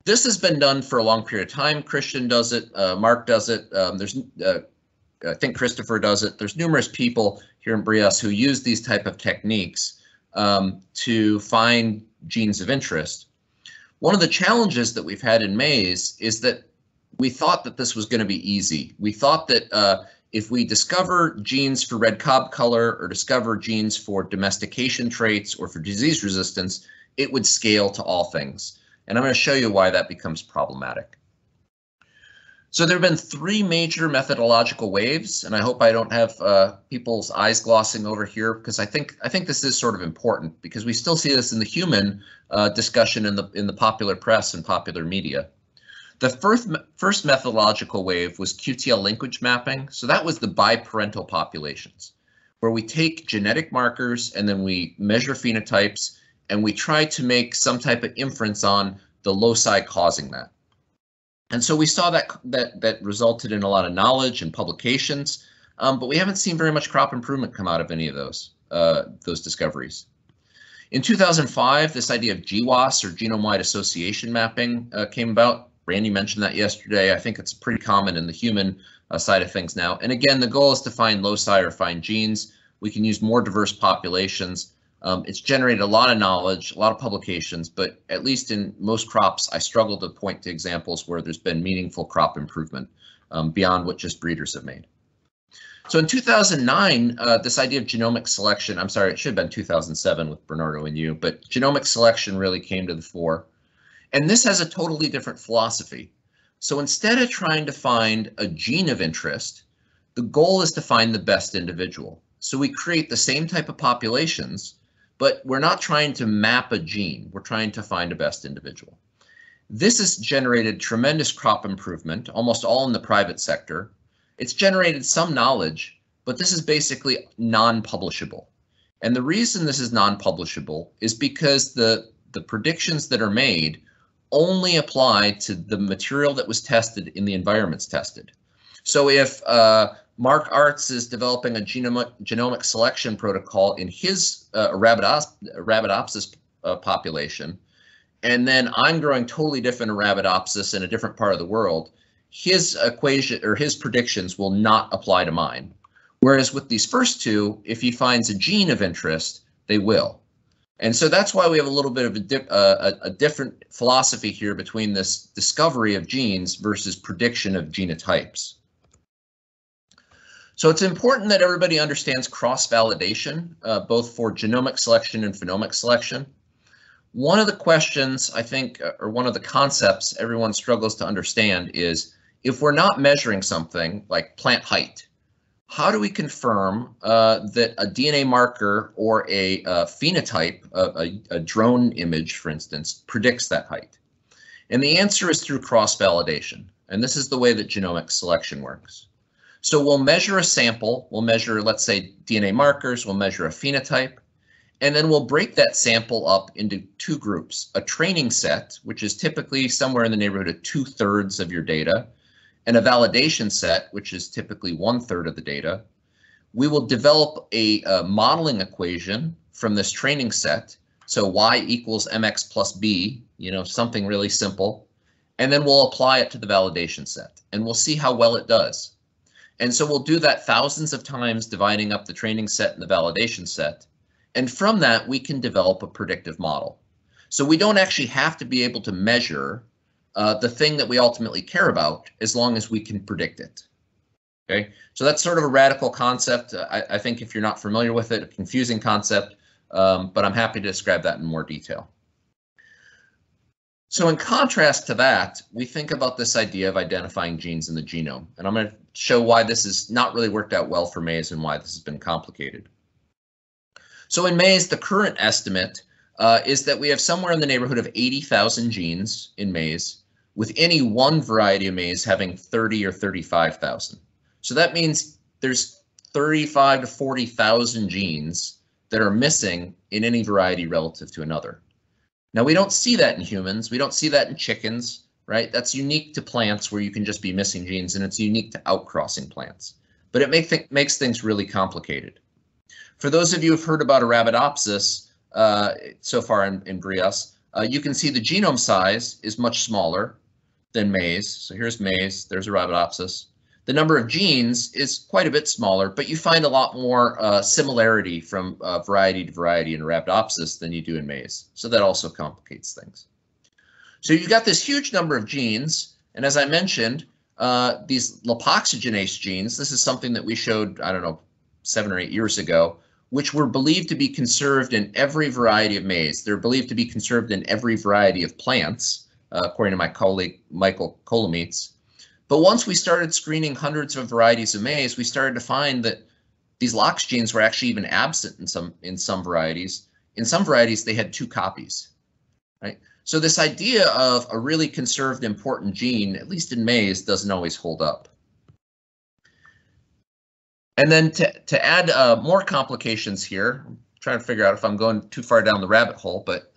S9: this has been done for a long period of time. Christian does it, Mark does it, I think Christopher does it. There's numerous people here in BrIAS who use these type of techniques to find genes of interest. One of the challenges that we've had in maize is that we thought that this was going to be easy. We thought that if we discover genes for red cob color or discover genes for domestication traits or for disease resistance, it would scale to all things. And I'm going to show you why that becomes problematic. So there have been three major methodological waves, and I hope I don't have people's eyes glossing over here, because I think this is sort of important, because we still see this in the human discussion in the popular press and popular media. The first methodological wave was QTL linkage mapping. So that was the biparental populations, where we take genetic markers and then we measure phenotypes, and we try to make some type of inference on the loci causing that. And so we saw that resulted in a lot of knowledge and publications, but we haven't seen very much crop improvement come out of any of those discoveries. In 2005, this idea of GWAS, or genome-wide association mapping, came about. Randy mentioned that yesterday. I think it's pretty common in the human side of things now. And again, the goal is to find loci or find genes. We can use more diverse populations. It's generated a lot of knowledge, a lot of publications, but at least in most crops, I struggle to point to examples where there's been meaningful crop improvement beyond what just breeders have made. So in 2009, this idea of genomic selection, I'm sorry, it should have been 2007 with Bernardo and you, but genomic selection really came to the fore. And this has a totally different philosophy. So instead of trying to find a gene of interest, the goal is to find the best individual. So we create the same type of populations, but we're not trying to map a gene. We're trying to find a best individual. This has generated tremendous crop improvement, almost all in the private sector. It's generated some knowledge, but this is basically non-publishable. And the reason this is non-publishable is because the predictions that are made only apply to the material that was tested in the environments tested. So if Mark Arts is developing a genomic selection protocol in his Arabidopsis population, and then I'm growing totally different Arabidopsis in a different part of the world, his equation or his predictions will not apply to mine. Whereas with these first two, if he finds a gene of interest, they will. And so that's why we have a little bit of a different philosophy here between this discovery of genes versus prediction of genotypes. So it's important that everybody understands cross-validation, both for genomic selection and phenomic selection. One of the questions, I think, or one of the concepts everyone struggles to understand is, if we're not measuring something like plant height, how do we confirm that a DNA marker or a phenotype, a drone image, for instance, predicts that height? And the answer is through cross-validation. And this is the way that genomic selection works. So we'll measure a sample, we'll measure, let's say, DNA markers, we'll measure a phenotype, and then we'll break that sample up into two groups: a training set, which is typically somewhere in the neighborhood of 2/3 of your data, and a validation set, which is typically 1/3 of the data. We will develop a modeling equation from this training set. So y equals mx plus b, something really simple. And then we'll apply it to the validation set, and we'll see how well it does. And so we'll do that thousands of times, dividing up the training set and the validation set. And from that, we can develop a predictive model. So we don't actually have to be able to measure the thing that we ultimately care about, as long as we can predict it. Okay, so that's sort of a radical concept. I think if you're not familiar with it, a confusing concept, but I'm happy to describe that in more detail. So in contrast to that, we think about this idea of identifying genes in the genome, and I'm going to show why this has not really worked out well for maize and why this has been complicated. So in maize, the current estimate is that we have somewhere in the neighborhood of 80,000 genes in maize, with any one variety of maize having 30 or 35,000. So that means there's 35 to 40,000 genes that are missing in any variety relative to another. Now, we don't see that in humans. We don't see that in chickens, right? That's unique to plants where you can just be missing genes, and it's unique to outcrossing plants. But it makes things really complicated. For those of you who've heard about Arabidopsis so far in BrIAS, you can see the genome size is much smaller than maize. So here's maize, there's Arabidopsis. The number of genes is quite a bit smaller, but you find a lot more similarity from variety to variety in Arabidopsis than you do in maize. So that also complicates things. So you've got this huge number of genes, and as I mentioned, these lipoxygenase genes, this is something that we showed, I don't know, 7 or 8 years ago, which were believed to be conserved in every variety of maize. They're believed to be conserved in every variety of plants, according to my colleague Michael Kolomeitz. But once we started screening hundreds of varieties of maize, we started to find that these LOX genes were actually even absent in some varieties. In some varieties, they had 2 copies, right? So this idea of a really conserved important gene, at least in maize, doesn't always hold up. And then to add more complications here, I'm trying to figure out if I'm going too far down the rabbit hole, but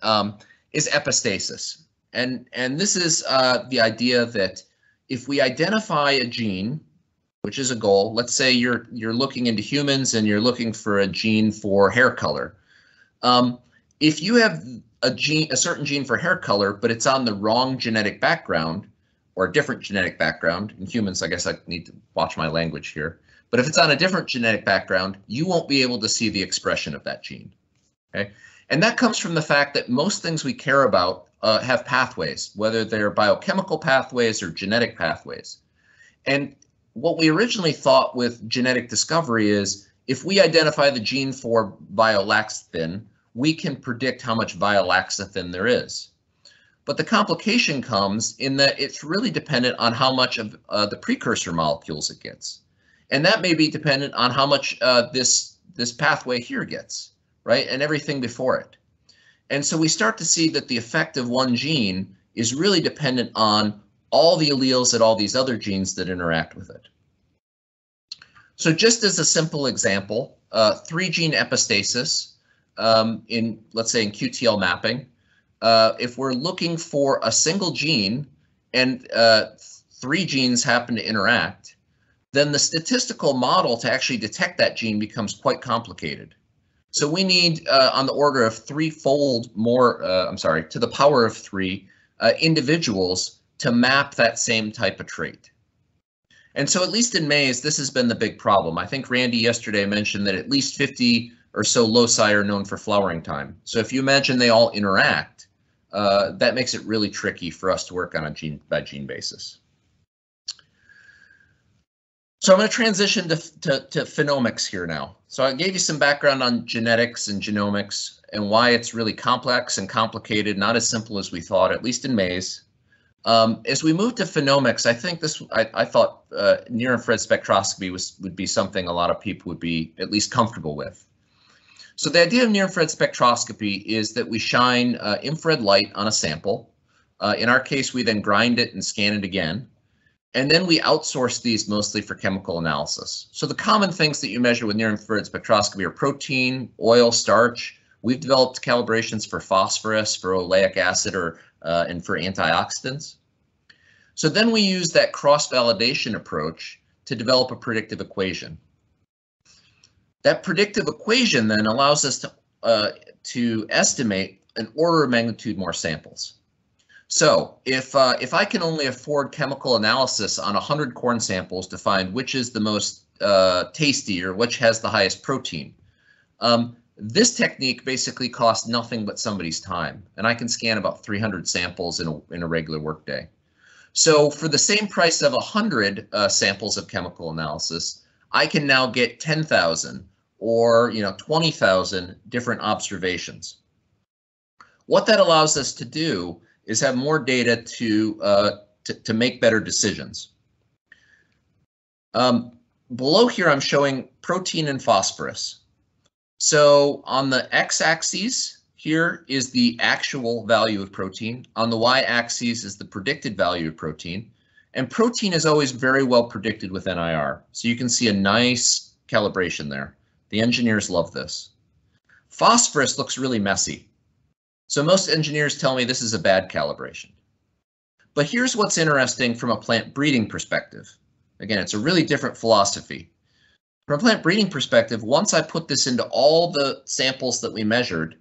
S9: is epistasis. And this is the idea that if we identify a gene, which is a goal, let's say you're looking into humans and you're looking for a gene for hair color. If you have a certain gene for hair color, but it's on the wrong genetic background or a different genetic background, in humans, I guess I need to watch my language here. But if it's on a different genetic background, you won't be able to see the expression of that gene. Okay, and that comes from the fact that most things we care about have pathways, whether they're biochemical pathways or genetic pathways. And what we originally thought with genetic discovery is if we identify the gene for violaxanthin, we can predict how much violaxanthin there is. But the complication comes in that it's really dependent on how much of the precursor molecules it gets. And that may be dependent on how much this pathway here gets, right? And everything before it. And so we start to see that the effect of one gene is really dependent on all the alleles at all these other genes that interact with it. So just as a simple example, 3-gene epistasis let's say in QTL mapping, if we're looking for a single gene and 3 genes happen to interact, then the statistical model to actually detect that gene becomes quite complicated. So we need on the order of 3-fold more, to the power of 3 individuals to map that same type of trait. And so at least in maize, this has been the big problem. I think Randy yesterday mentioned that at least 50 or so loci are known for flowering time. So if you imagine they all interact, that makes it really tricky for us to work on a gene by gene basis. So I'm going to transition to phenomics here now. So I gave you some background on genetics and genomics and why it's really complex and complicated, not as simple as we thought, at least in maize. As we move to phenomics, I think I thought near-infrared spectroscopy would be something a lot of people would be at least comfortable with. So the idea of near-infrared spectroscopy is that we shine infrared light on a sample. In our case, we then grind it and scan it again. And then we outsource these mostly for chemical analysis. So the common things that you measure with near-infrared spectroscopy are protein, oil, starch. We've developed calibrations for phosphorus, for oleic acid, and for antioxidants. So then we use that cross-validation approach to develop a predictive equation. That predictive equation then allows us to estimate an order of magnitude more samples. So if I can only afford chemical analysis on 100 corn samples to find which is the most tasty or which has the highest protein, this technique basically costs nothing but somebody's time, and I can scan about 300 samples in a regular workday. So for the same price of 100 samples of chemical analysis, I can now get 10,000 or 20,000 different observations. What that allows us to do is have more data to make better decisions. Below here, I'm showing protein and phosphorus. So on the x-axis here is the actual value of protein. On the y-axis is the predicted value of protein. And protein is always very well predicted with NIR. So you can see a nice calibration there. The engineers love this. Phosphorus looks really messy. So most engineers tell me this is a bad calibration. But here's what's interesting from a plant breeding perspective. Again, it's a really different philosophy. From a plant breeding perspective, once I put this into all the samples that we measured,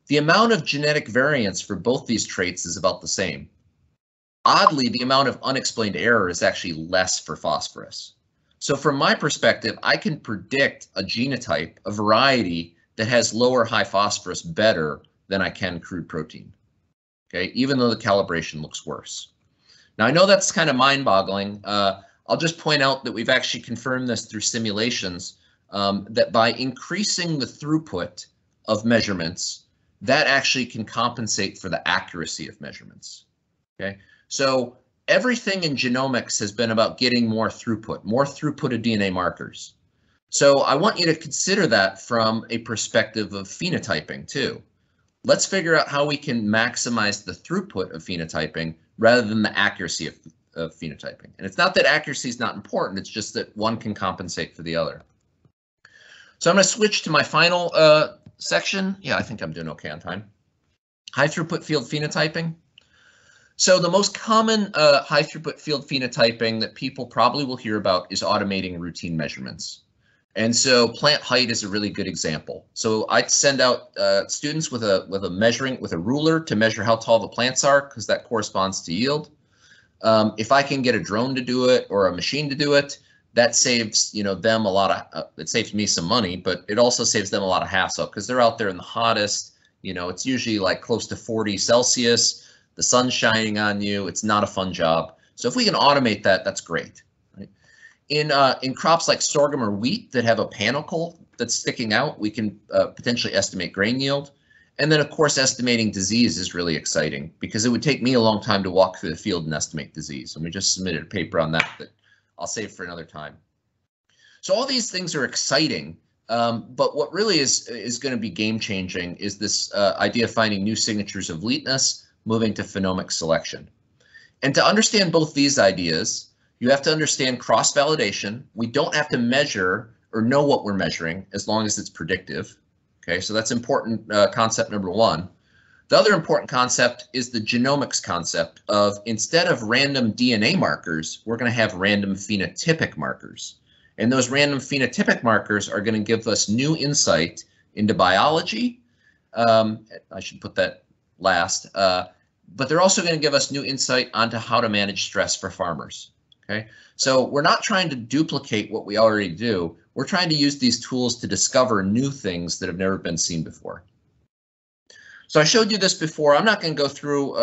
S9: the amount of genetic variance for both these traits is about the same. Oddly, the amount of unexplained error is actually less for phosphorus. So from my perspective, I can predict a genotype, a variety that has lower high phosphorus better than I can crude protein. Okay, even though the calibration looks worse. Now I know that's kind of mind-boggling. I'll just point out that we've actually confirmed this through simulations, that by increasing the throughput of measurements, that actually can compensate for the accuracy of measurements. Okay, so everything in genomics has been about getting more throughput of DNA markers. So I want you to consider that from a perspective of phenotyping too. Let's figure out how we can maximize the throughput of phenotyping rather than the accuracy of phenotyping. And it's not that accuracy is not important, it's just that one can compensate for the other. So I'm going to switch to my final section. Yeah, I think I'm doing okay on time. High throughput field phenotyping. So the most common high throughput field phenotyping that people probably will hear about is automating routine measurements. And so plant height is a really good example. So I'd send out students with a ruler to measure how tall the plants are, because that corresponds to yield. If I can get a drone to do it or a machine to do it, that saves them a lot of. It saves me some money, but it also saves them a lot of hassle because they're out there in the hottest. It's usually like close to 40 Celsius. The sun's shining on you. It's not a fun job. So if we can automate that, that's great. In crops like sorghum or wheat that have a panicle that's sticking out, we can potentially estimate grain yield. And then, of course, estimating disease is really exciting because it would take me a long time to walk through the field and estimate disease. And we just submitted a paper on that I'll save for another time. So all these things are exciting, but what really is going to be game-changing is this idea of finding new signatures of eliteness, moving to phenomic selection. And to understand both these ideas, you have to understand cross-validation. We don't have to measure or know what we're measuring as long as it's predictive. Okay, so that's important concept number one. The other important concept is the genomics concept of instead of random DNA markers, we're going to have random phenotypic markers. And those random phenotypic markers are going to give us new insight into biology. I should put that last. But they're also going to give us new insight onto how to manage stress for farmers. Okay, so we're not trying to duplicate what we already do. We're trying to use these tools to discover new things that have never been seen before. So I showed you this before. I'm not going to go through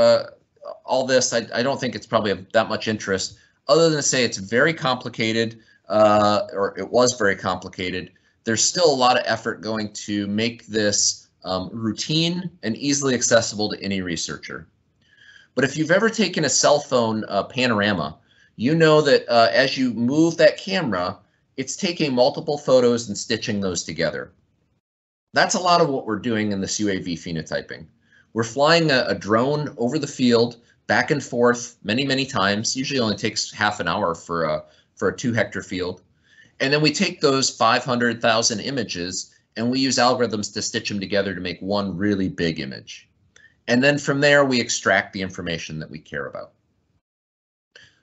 S9: all this. I don't think it's probably of that much interest, other than to say it's very complicated, or it was very complicated. There's still a lot of effort going to make this routine and easily accessible to any researcher. But if you've ever taken a cell phone panorama, you know that as you move that camera, it's taking multiple photos and stitching those together. That's a lot of what we're doing in this UAV phenotyping. We're flying a drone over the field, back and forth many, many times. Usually only takes half an hour for a 2-hectare field. And then we take those 500,000 images and we use algorithms to stitch them together to make one really big image. And then from there, we extract the information that we care about.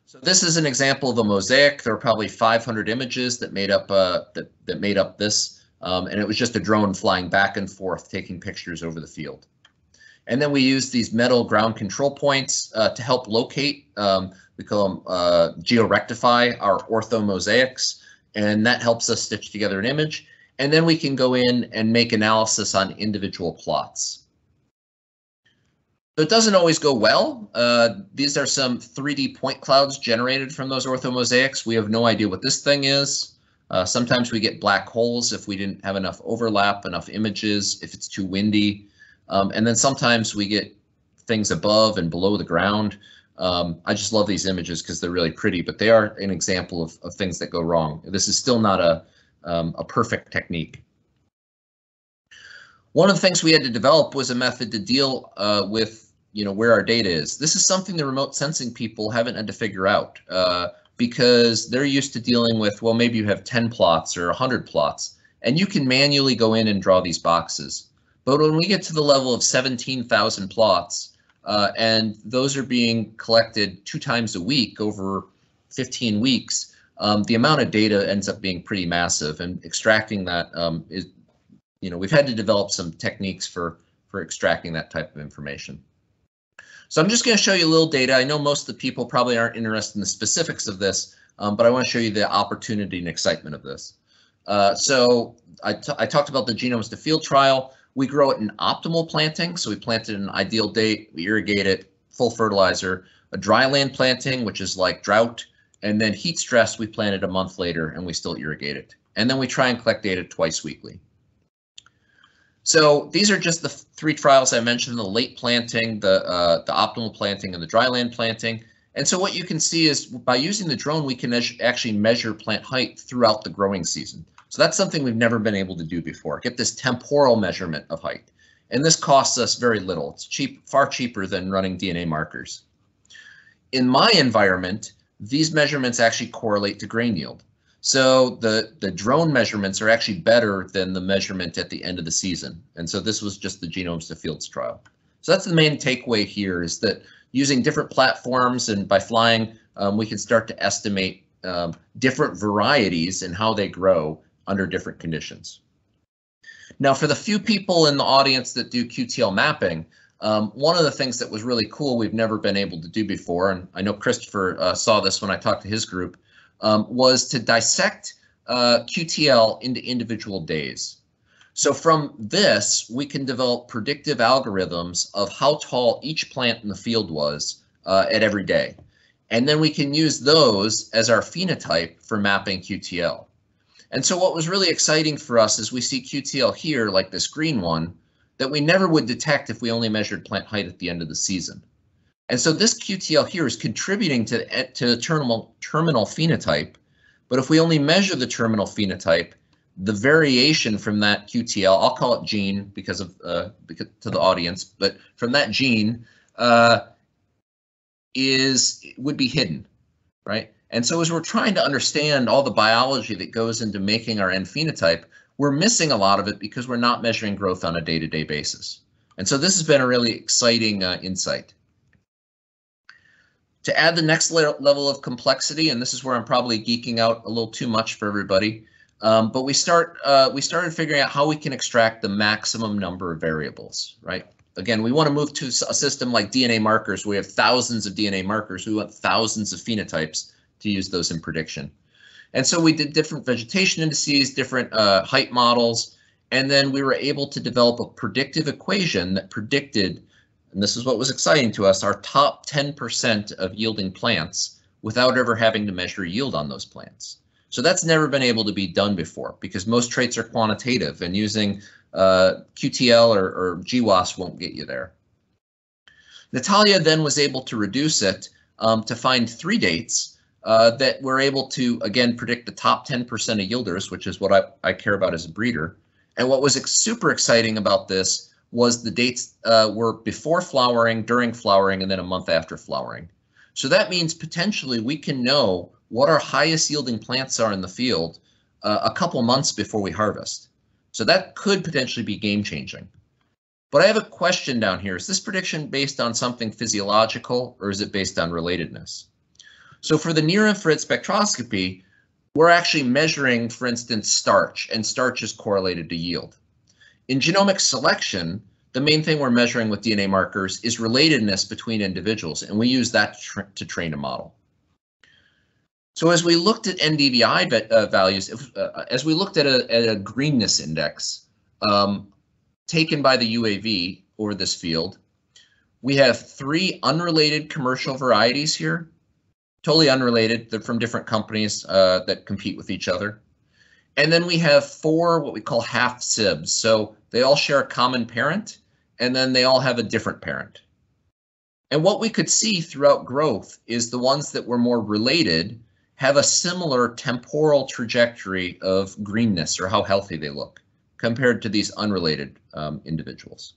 S9: So this is an example of a mosaic. There are probably 500 images that made up that made up this, and it was just a drone flying back and forth, taking pictures over the field. And then we use these metal ground control points to help locate. We call them georectify our orthomosaics, and that helps us stitch together an image. And then we can go in and make analysis on individual plots. So it doesn't always go well. These are some 3D point clouds generated from those orthomosaics. We have no idea what this thing is. Sometimes we get black holes if we didn't have enough overlap, enough images, if it's too windy. And then sometimes we get things above and below the ground. I just love these images because they're really pretty, but they are an example of things that go wrong. This is still not a perfect technique. One of the things we had to develop was a method to deal with where our data is. This is something the remote sensing people haven't had to figure out because they're used to dealing with, well, maybe you have 10 plots or 100 plots, and you can manually go in and draw these boxes. But when we get to the level of 17,000 plots, and those are being collected 2 times a week over 15 weeks, the amount of data ends up being pretty massive, and extracting that is, we've had to develop some techniques for extracting that type of information. So I'm just going to show you a little data. I know most of the people probably aren't interested in the specifics of this, but I want to show you the opportunity and excitement of this. So I talked about the Genomes to Field trial. We grow it in optimal planting, so we plant it in an ideal date, we irrigate it, full fertilizer, a dry land planting, which is like drought, and then heat stress, we plant it a month later and we still irrigate it. And then we try and collect data twice weekly. So these are just the 3 trials I mentioned, the late planting, the optimal planting, and the dry land planting. And so what you can see is by using the drone, we can actually measure plant height throughout the growing season. So that's something we've never been able to do before, get this temporal measurement of height. And this costs us very little. It's cheap, far cheaper than running DNA markers. In my environment, these measurements actually correlate to grain yield. So the drone measurements are actually better than the measurement at the end of the season. And so this was just the Genomes to Fields trial. So that's the main takeaway here, is that using different platforms and by flying, we can start to estimate different varieties and how they grow under different conditions. Now, for the few people in the audience that do QTL mapping, one of the things that was really cool we've never been able to do before, and I know Christopher saw this when I talked to his group, was to dissect QTL into individual days. So from this, we can develop predictive algorithms of how tall each plant in the field was at every day. And then we can use those as our phenotype for mapping QTL. And so what was really exciting for us is we see QTL here, like this green one, that we never would detect if we only measured plant height at the end of the season. And so this QTL here is contributing to the terminal phenotype, but if we only measure the terminal phenotype, the variation from that QTL, I'll call it gene because to the audience, but from that gene would be hidden, right? And so as we're trying to understand all the biology that goes into making our end phenotype, we're missing a lot of it because we're not measuring growth on a day-to-day basis. And so this has been a really exciting insight. To add the next level of complexity, and this is where I'm probably geeking out a little too much for everybody, but we started figuring out how we can extract the maximum number of variables, right? Again, we want to move to a system like DNA markers. We have thousands of DNA markers. We want thousands of phenotypes to use those in prediction. And so we did different vegetation indices, different height models, and then we were able to develop a predictive equation that predicted, and this is what was exciting to us, our top 10% of yielding plants without ever having to measure yield on those plants. So that's never been able to be done before because most traits are quantitative, and using QTL or GWAS won't get you there. Natalia then was able to reduce it to find 3 dates that were able to, again, predict the top 10% of yielders, which is what I care about as a breeder. And what was super exciting about this was the dates were before flowering, during flowering, and then a month after flowering. So that means potentially we can know what our highest yielding plants are in the field a couple months before we harvest. So that could potentially be game changing. But I have a question down here. Is this prediction based on something physiological, or is it based on relatedness? So for the near infrared spectroscopy, we're actually measuring, for instance, starch, and starch is correlated to yield. In genomic selection, the main thing we're measuring with DNA markers is relatedness between individuals, and we use that to train a model. So as we looked at NDVI values, as we looked at a greenness index taken by the UAV over this field, We have 3 unrelated commercial varieties here, totally unrelated. They're from different companies that compete with each other. And then we have 4 what we call half sibs. So they all share a common parent, and then they all have a different parent. And what we could see throughout growth is the ones that were more related have a similar temporal trajectory of greenness, or how healthy they look, compared to these unrelated individuals.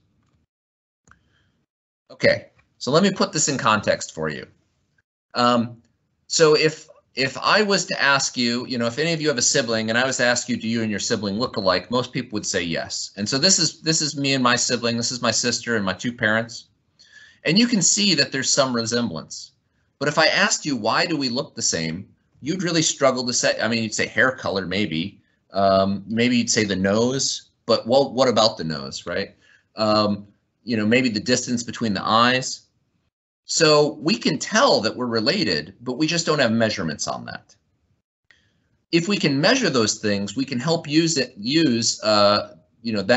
S9: Okay, so let me put this in context for you. So if I was to ask you, if any of you have a sibling, and I was to ask you, do you and your sibling look alike? Most people would say yes. And so this is me and my sibling. This is my sister and my 2 parents. And you can see that there's some resemblance. But if I asked you, why do we look the same? You'd really struggle to say. I mean, you'd say hair color, maybe. Maybe you'd say the nose. But what about the nose, right? Maybe the distance between the eyes. So we can tell that we're related, but we just don't have measurements on that. If we can measure those things, we can help use that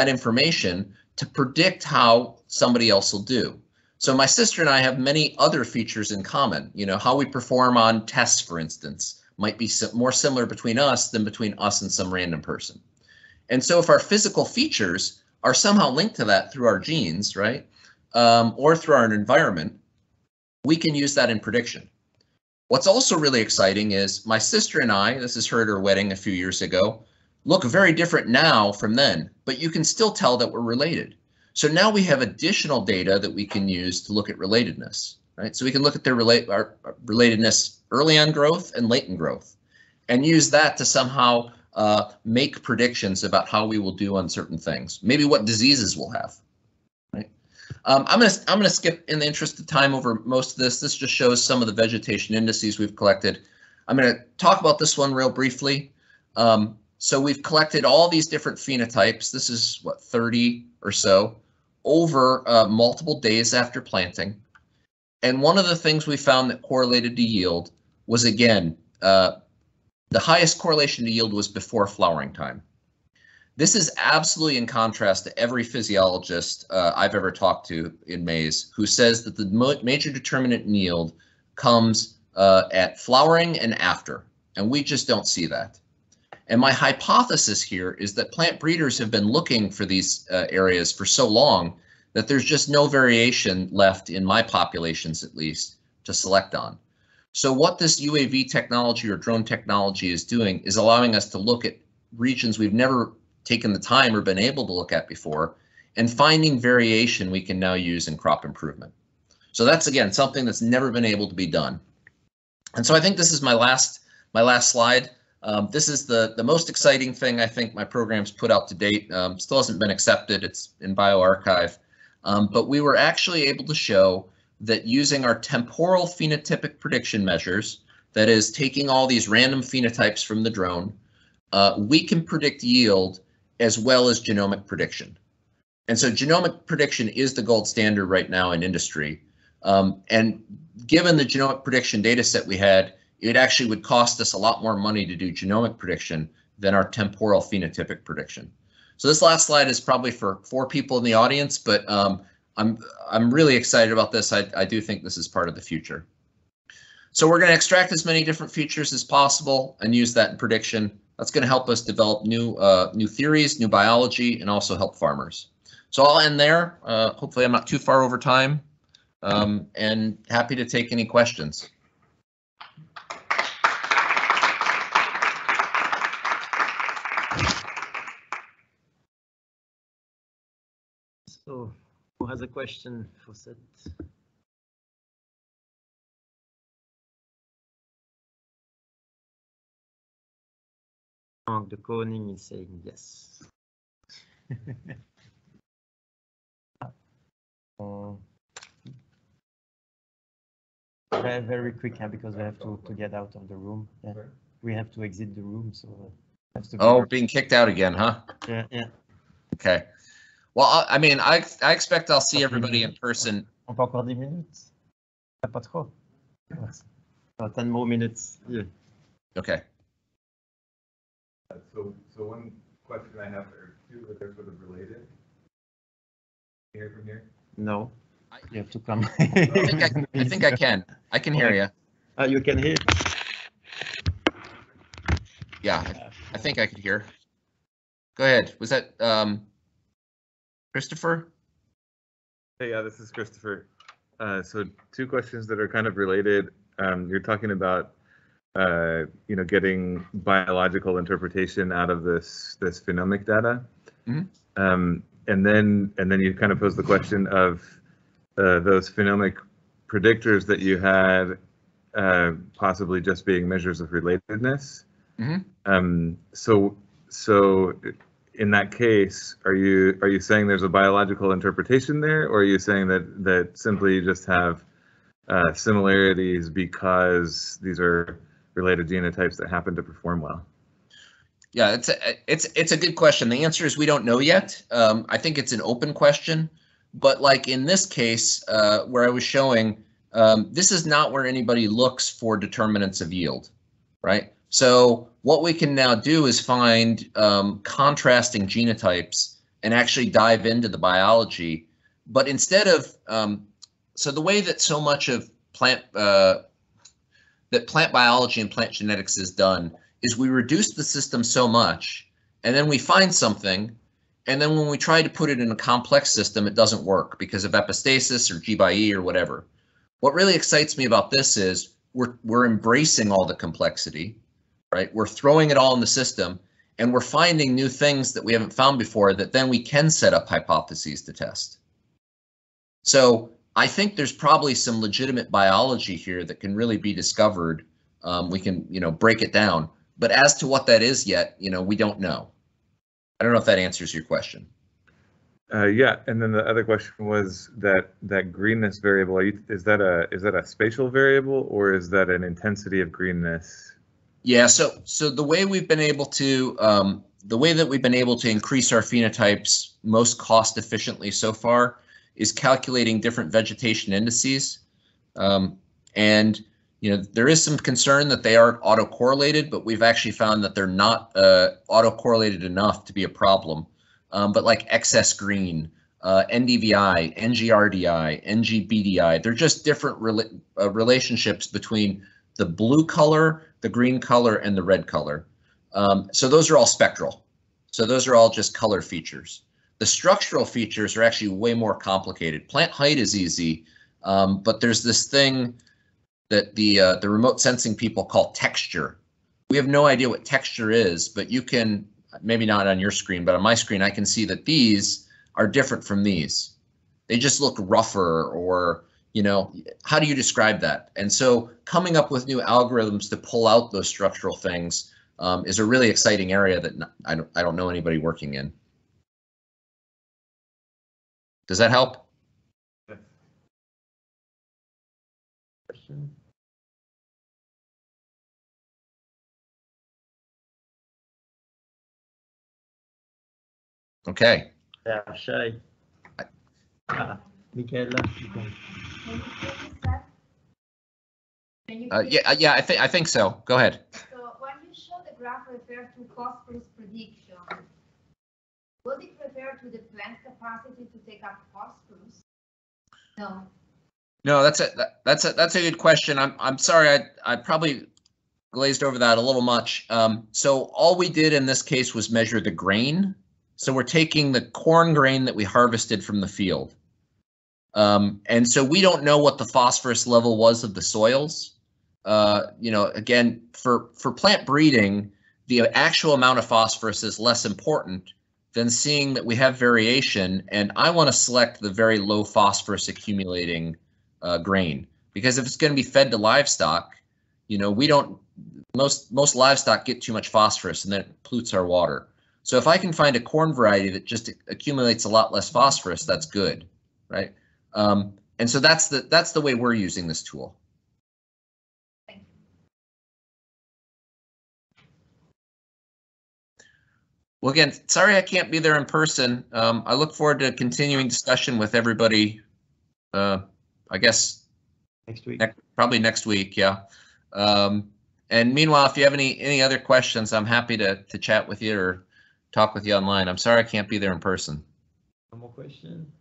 S9: information to predict how somebody else will do. So my sister and I have many other features in common. How we perform on tests, for instance, might be more similar between us than between us and some random person. And so if our physical features are somehow linked to that through our genes, right, or through our environment, we can use that in prediction. What's also really exciting is my sister and I, this is her at her wedding a few years ago, look very different now from then, but you can still tell that we're related. So now we have additional data that we can use to look at relatedness, right? So we can look at their relatedness early on growth and late in growth, and use that to somehow make predictions about how we will do on certain things, maybe what diseases we'll have. I'm gonna skip, in the interest of time, over most of this. This just shows some of the vegetation indices we've collected. I'm gonna talk about this one real briefly. So we've collected all these different phenotypes. This is what, 30 or so, over multiple days after planting. And one of the things we found that correlated to yield was, again, the highest correlation to yield was before flowering time. This is absolutely in contrast to every physiologist I've ever talked to in maize, who says that the major determinant in yield comes at flowering and after, and we just don't see that. And my hypothesis here is that plant breeders have been looking for these areas for so long that there's just no variation left in my populations, at least, to select on. So what this UAV technology or drone technology is doing is allowing us to look at regions we've never taken the time or been able to look at before, and finding variation we can now use in crop improvement. So that's, again, something that's never been able to be done. And so I think this is my last slide. This is the most exciting thing I think my program's put out to date. Still hasn't been accepted. It's in bioRxiv. But we were actually able to show that using our temporal phenotypic prediction measures, that is taking all these random phenotypes from the drone, we can predict yield as well as genomic prediction. And so genomic prediction is the gold standard right now in industry. And given the genomic prediction data set we had, it actually would cost us a lot more money to do genomic prediction than our temporal phenotypic prediction. So this last slide is probably for 4 people in the audience, but I'm really excited about this. I do think this is part of the future. So we're going to extract as many different features as possible and use that in prediction. That's going to help us develop new theories, new biology, and also help farmers. So I'll end there. Hopefully I'm not too far over time, and happy to take any questions.
S3: So, who has a question for Seth? The Koning is saying yes. Very quick, because we have to get out of the room. Yeah. We have to exit the room, so.
S9: Oh, being kicked out again, huh?
S3: Yeah, yeah.
S9: Okay. Well, I mean, I expect I'll see everybody in person.
S3: On peut encore 10 minutes? Pas trop. 10 more minutes. Yeah.
S9: Okay.
S10: So one question I have, or two, that they're sort of related. Hear from here?
S3: No. You have to come.
S9: I think I can. I can hear you.
S3: You can hear?
S9: Yeah, I think I could hear. Go ahead. Was that Christopher?
S10: Hey, yeah, this is Christopher. So two questions that are kind of related. You're talking about, getting biological interpretation out of this phenomic data.
S9: Mm-hmm.
S10: And then you kind of pose the question of those phenomic predictors that you had possibly just being measures of relatedness.
S9: Mm-hmm.
S10: So in that case, are you saying there's a biological interpretation there, or are you saying that simply you just have similarities because these are related genotypes that happen to perform well?
S9: Yeah, it's a good question. The answer is we don't know yet. I think it's an open question, but like in this case where I was showing, this is not where anybody looks for determinants of yield, right? So what we can now do is find contrasting genotypes and actually dive into the biology. But instead of, so the way that so much of plant biology and plant genetics is done is we reduce the system so much, and then we find something, and then when we try to put it in a complex system, it doesn't work because of epistasis or G by E or whatever. What really excites me about this is we're embracing all the complexity, right? We're throwing it all in the system, and we're finding new things that we haven't found before that then we can set up hypotheses to test. So I think there's probably some legitimate biology here that can really be discovered. We can, break it down. But as to what that is yet, we don't know. I don't know if that answers your question.
S10: Yeah, and then the other question was that greenness variable. Is that a spatial variable, or is that an intensity of greenness?
S9: Yeah. So the way we've been able to increase our phenotypes most cost efficiently so far is calculating different vegetation indices, and there is some concern that they are autocorrelated, but we've actually found that they're not autocorrelated enough to be a problem. But like excess green, NDVI, NGRDI, NGBDI, they're just different relationships between the blue color, the green color, and the red color. So those are all spectral. So those are all just color features. The structural features are actually way more complicated. Plant height is easy, but there's this thing that the remote sensing people call texture. We have no idea what texture is, but you can, maybe not on your screen, but on my screen, I can see that these are different from these. They just look rougher, or, how do you describe that? And so coming up with new algorithms to pull out those structural things is a really exciting area that I don't know anybody working in. Does that help?
S3: Question?
S9: Okay.
S3: Yeah, shy. Michaela.
S9: Yeah, I think so. Go ahead.
S5: So when you show the graph referred to phosphorus prediction, was it referred to the plant capacity to take up phosphorus? No.
S9: No, that's a good question. I'm sorry, I probably glazed over that a little much. So all we did in this case was measure the grain. So we're taking the corn grain that we harvested from the field. And so we don't know what the phosphorus level was of the soils. Again, for plant breeding, the actual amount of phosphorus is less important than seeing that we have variation. And I want to select the very low phosphorus accumulating grain, because if it's going to be fed to livestock, most livestock get too much phosphorus and then it pollutes our water. So if I can find a corn variety that just accumulates a lot less phosphorus, that's good, right? And so that's the way we're using this tool. Well, again, sorry I can't be there in person. I look forward to continuing discussion with everybody. I guess
S3: next week.
S9: Probably next week, yeah. And meanwhile, if you have any other questions, I'm happy to chat with you or talk with you online. I'm sorry I can't be there in person.
S3: No more questions.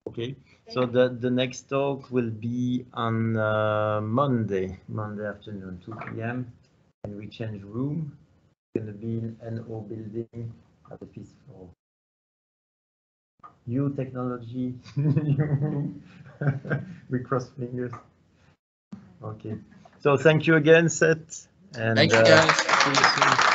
S3: Okay, so the next talk will be on Monday afternoon, 2 p.m. and we change room. It's going to be in NO building at the 5th floor. New technology, we cross fingers. Okay, so thank you again, Seth. And
S9: thank you guys.
S3: See you soon.